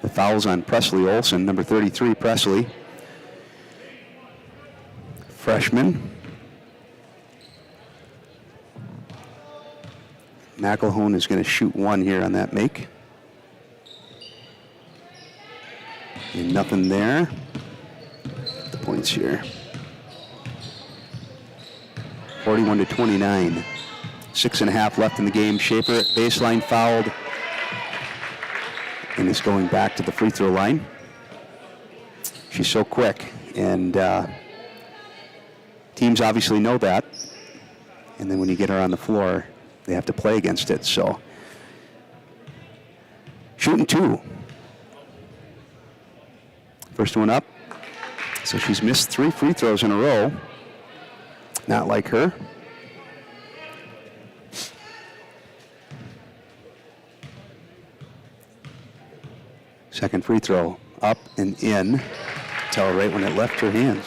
The foul's on Presley Olson, number 33, Presley. Freshman. McElhone is going to shoot 1 here on that make. And nothing there. The points here. 41-29. 6.5 left in the game. Schaefer at baseline fouled and is going back to the free throw line. She's so quick, and teams obviously know that, and then when you get her on the floor, they have to play against it. So shooting 2. First one up. So she's missed 3 free throws in a row. Not like her. Second free throw, up and in. Tell right when it left her hands.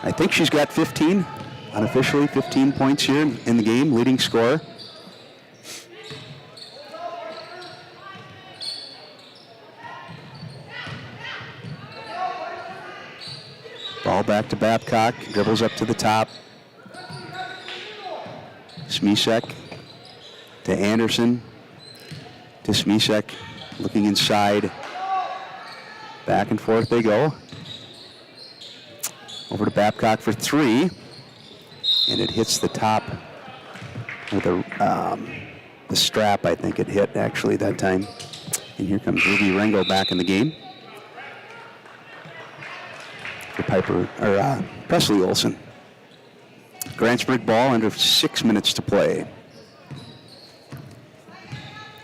I think she's got 15, unofficially 15 points here in the game, leading scorer. Ball back to Babcock, dribbles up to the top. Smisek to Anderson, to Smisek, looking inside. Back and forth they go. Over to Babcock for 3, and it hits the top of the strap. I think it hit actually that time. And here comes Ruby Rengo back in the game. For Presley Olson. Grantsburg ball, under 6 minutes to play.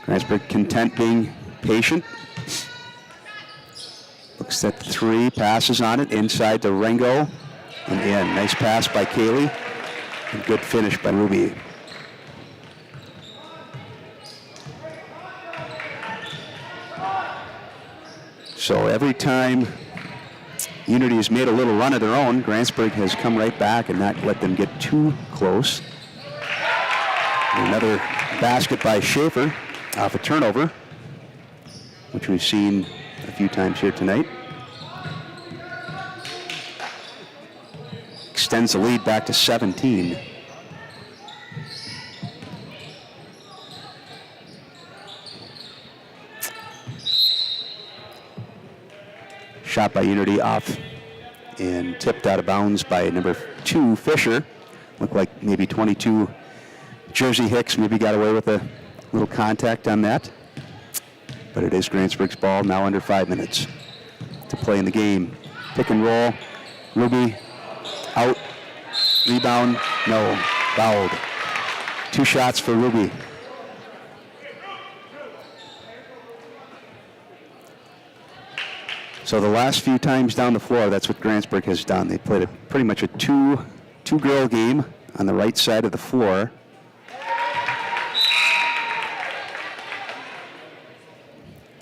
Grantsburg content being patient. Looks at 3, passes on it, inside to Rengo, and in. Nice pass by Kaylee, and good finish by Ruby. So every time Unity has made a little run of their own, Grantsburg has come right back and not let them get too close. Another basket by Schaefer off a turnover, which we've seen a few times here tonight. Extends the lead back to 17. Shot by Unity off and tipped out of bounds by number 2, Fisher. Looked like maybe 22, Jersey Hicks maybe got away with a little contact on that. But it is Grantsburg's ball, now under 5 minutes to play in the game. Pick and roll, Ruby out, rebound, no, fouled. 2 shots for Ruby. So the last few times down the floor, that's what Grantsburg has done. They played pretty much a two-girl game on the right side of the floor.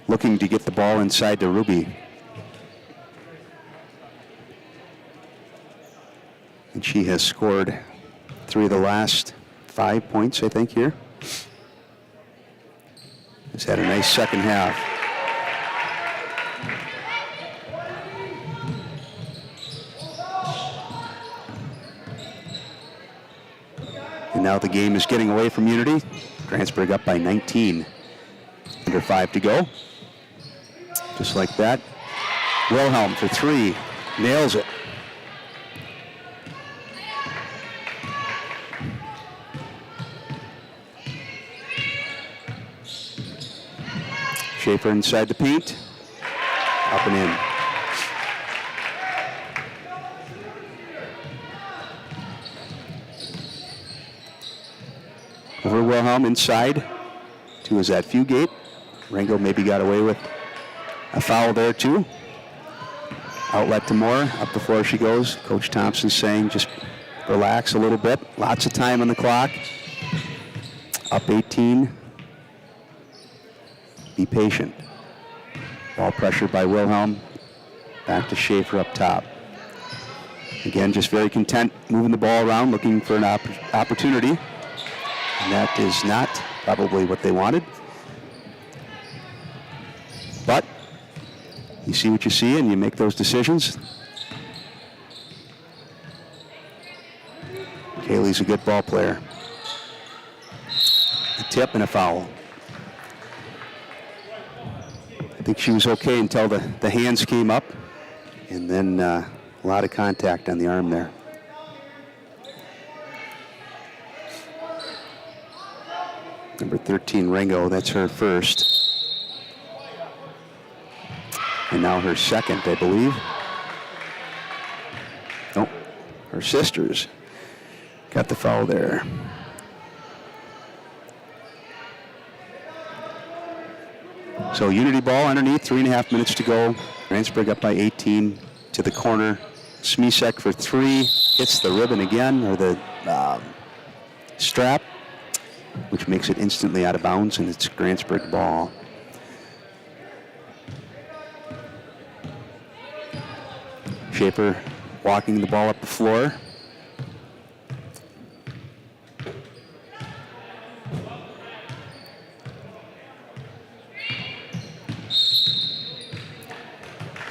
Looking to get the ball inside to Ruby. And she has scored 3 of the last 5 points, I think, here. Has had a nice second half. And now the game is getting away from Unity. Grantsburg up by 19. Under 5 to go. Just like that. Wilhelm for 3. Nails it. Schaefer inside the paint. Up and in. Over Wilhelm inside to his at Fugate. Rengo maybe got away with a foul there too. Outlet to Moore. Up the floor she goes. Coach Thompson saying just relax a little bit. Lots of time on the clock. Up 18. Be patient. Ball pressure by Wilhelm. Back to Schaefer up top. Again, just very content moving the ball around, looking for an opportunity. And that is not probably what they wanted. But you see what you see and you make those decisions. Kaylee's a good ball player. A tip and a foul. I think she was okay until the hands came up, and then a lot of contact on the arm there. Number 13, Rengo, that's her first. And now her second, I believe. Oh, her sisters. Got the foul there. So Unity ball underneath, 3.5 minutes to go. Grantsburg up by 18 to the corner. Smisek for three, hits the ribbon again, or the strap, which makes it instantly out of bounds, and it's Grantsburg ball. Schaefer walking the ball up the floor.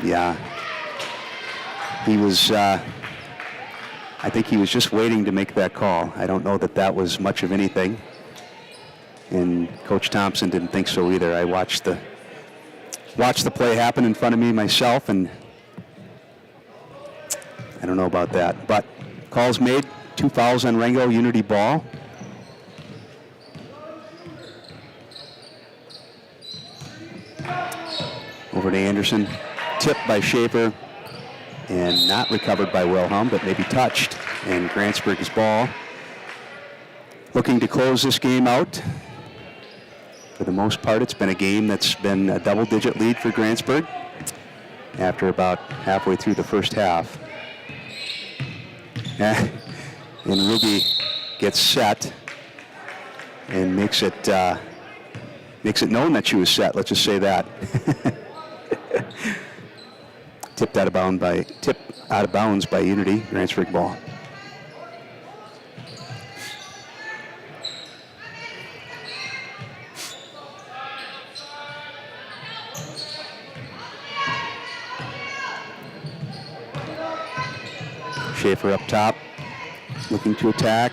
Yeah, he was, I think he was just waiting to make that call. I don't know that that was much of anything. And Coach Thompson didn't think so either. I watched the play happen in front of me myself, and I don't know about that. But calls made, 2 fouls on Rango, Unity ball. Over to Anderson. Tipped by Schaefer and not recovered by Wilhelm, but maybe touched. And Grantsburg's ball. Looking to close this game out. For the most part, it's been a game that's been a double-digit lead for Grantsburg after about halfway through the first half. And Ruby gets set and makes it known that she was set. Let's just say that. Tipped out of bounds by Unity. Grantsburg ball. Schaefer up top, looking to attack.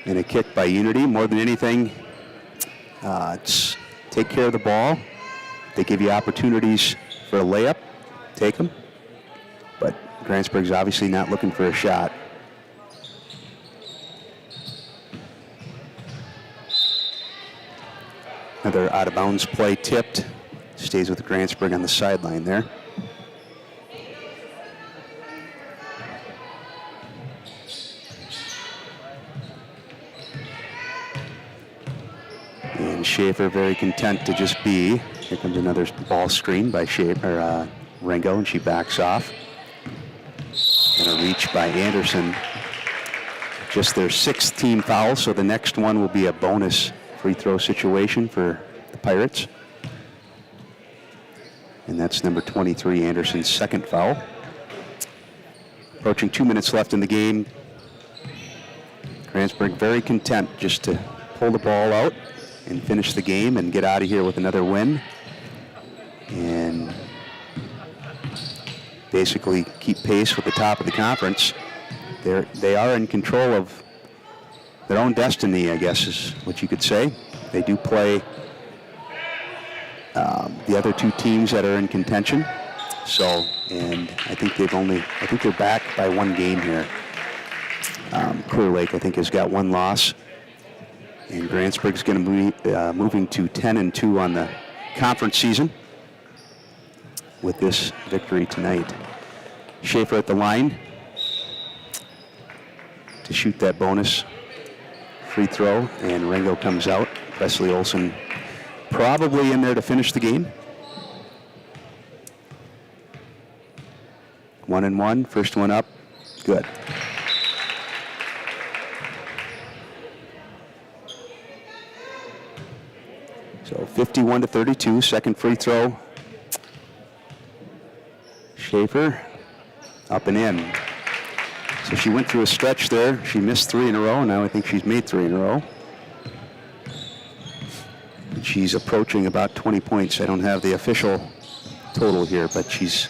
And a kick by Unity. More than anything, it's take care of the ball. They give you opportunities for a layup, take them. But Grantsburg's obviously not looking for a shot. Another out of bounds play tipped. Stays with Grantsburg on the sideline there. And Schaefer very content to just be. Here comes another ball screen by Schaefer, Rango, and she backs off. And a reach by Anderson. Just their 6th team foul, so the next one will be a bonus free throw situation for the Pirates. And that's number 23, Anderson's 2nd foul. Approaching 2 minutes left in the game. Grantsburg very content just to pull the ball out and finish the game and get out of here with another win. And basically keep pace with the top of the conference. They are in control of their own destiny, I guess is what you could say. They do play the other 2 teams that are in contention. So, and I think they're back by 1 game here. Clear Lake, I think, has got 1 loss. And Grantsburg's going to be moving to 10-2 on the conference season with this victory tonight. Schaefer at the line to shoot that bonus free throw, and Rango comes out. Presley Olson probably in there to finish the game. 1-1, first one up, good. So 51-32, second free throw. Schaefer up and in. So she went through a stretch there. She missed 3 in a row. Now I think she's made 3 in a row. And she's approaching about 20 points. I don't have the official total here, but she's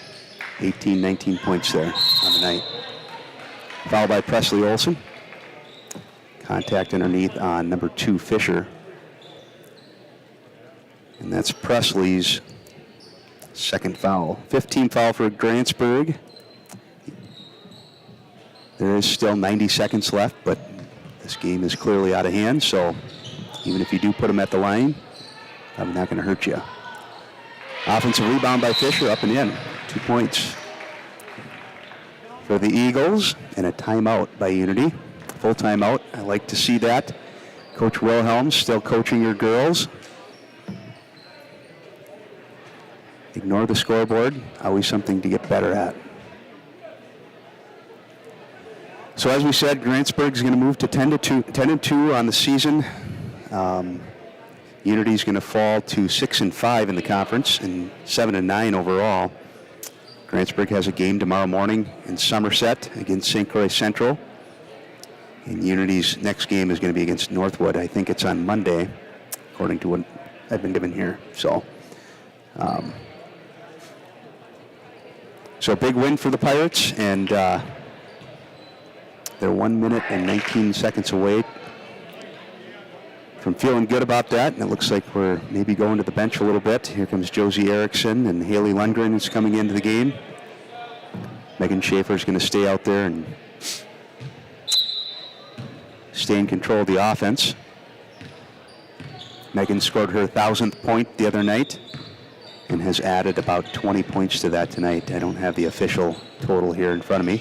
18, 19 points there on the night. Foul by Presley Olson. Contact underneath on number 2, Fisher. And that's Presley's 2nd foul. 15th foul for Grantsburg. There is still 90 seconds left, but this game is clearly out of hand, so even if you do put them at the line, I'm not going to hurt you. Offensive rebound by Fisher, up and in. 2 points. for the Eagles and a timeout by Unity. Full timeout. I like to see that. Coach Wilhelm still coaching your girls. Ignore the scoreboard. Always something to get better at. So as we said, Grantsburg is going to move to 10-2 on the season. Unity is going to fall to 6-5 in the conference and 7-9 overall. Grantsburg has a game tomorrow morning in Somerset against St. Croix Central. And Unity's next game is going to be against Northwood. I think it's on Monday, according to what I've been given here. So big win for the Pirates, and they're 1 minute and 19 seconds away from feeling good about that, and it looks like we're maybe going to the bench a little bit. Here comes Josie Erickson, and Haley Lundgren is coming into the game. Megan Schaefer is going to stay out there and stay in control of the offense. Megan scored her 1,000th point the other night and has added about 20 points to that tonight. I don't have the official total here in front of me.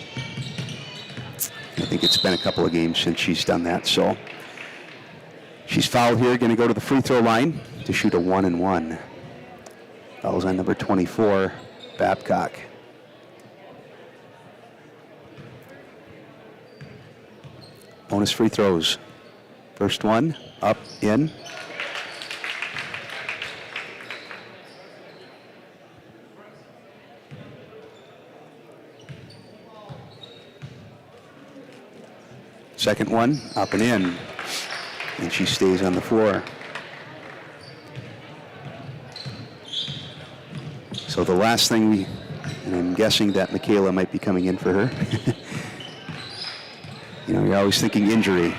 I think it's been a couple of games since she's done that. So she's fouled here, going to go to the free throw line to shoot a 1-and-1. Fouls on number 24, Babcock. Bonus free throws. First one, up, in. Second one, up and in. And she stays on the floor. So the last thing and I'm guessing that Michaela might be coming in for her. You know, you're always thinking injury.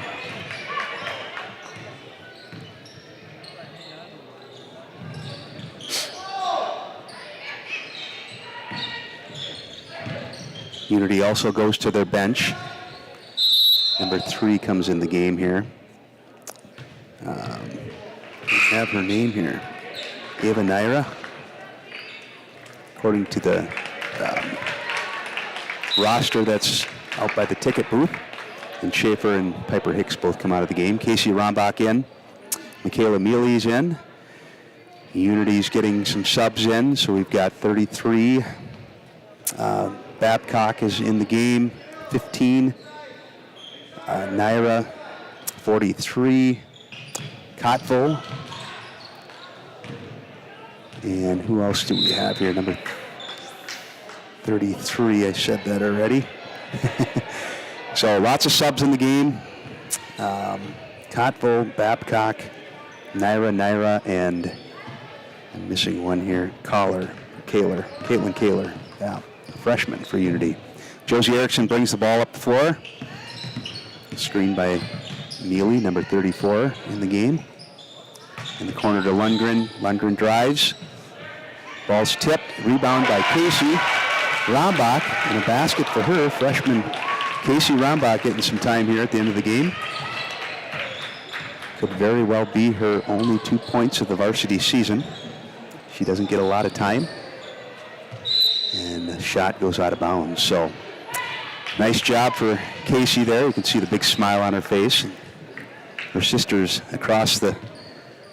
Unity also goes to their bench. Number 3 comes in the game here. We have her name here. Ava Naira. According to the roster that's out by the ticket booth. And Schaefer and Piper Hicks both come out of the game. Casey Rombach in. Michaela Mealy's in. Unity's getting some subs in, so we've got 33. Babcock is in the game, 15. Naira, 43. Cottville. And who else do we have here? Number 33, I said that already. So lots of subs in the game. Cottville, Babcock, Naira, and I'm missing one here, Caitlin Kaler, yeah, a freshman for Unity. Josie Erickson brings the ball up the floor. Screened by Mealy, number 34 in the game. In the corner to Lundgren. Lundgren drives. Ball's tipped. Rebound by Casey Rombach. And a basket for her. Freshman Casey Rombach getting some time here at the end of the game. Could very well be her only 2 points of the varsity season. She doesn't get a lot of time. And the shot goes out of bounds. So nice job for Casey there. You can see the big smile on her face. Her sister's across the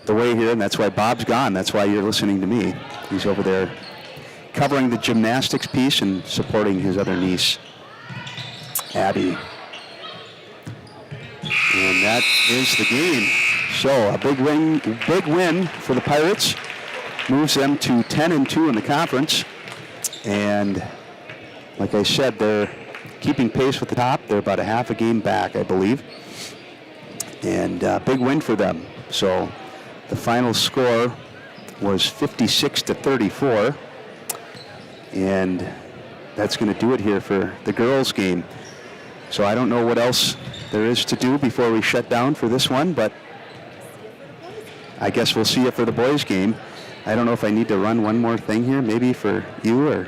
way here, and that's why Bob's gone. That's why you're listening to me. He's over there covering the gymnastics piece and supporting his other niece, Abby. And that is the game. So a big win for the Pirates. Moves them to 10-2 in the conference. And like I said, they're keeping pace with the top. They're about a half a game back, I believe. And big win for them. So the final score was 56-34. And that's going to do it here for the girls' game. So I don't know what else there is to do before we shut down for this one, but I guess we'll see you for the boys' game. I don't know if I need to run one more thing here, maybe for you, or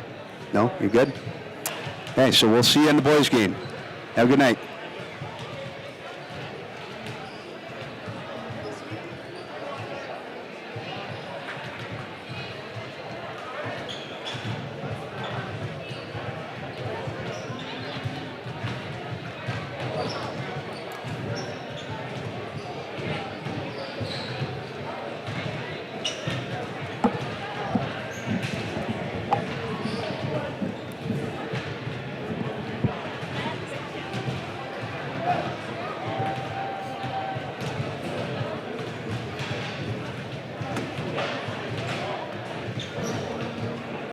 no, you're good? Okay, so we'll see you in the boys' game. Have a good night.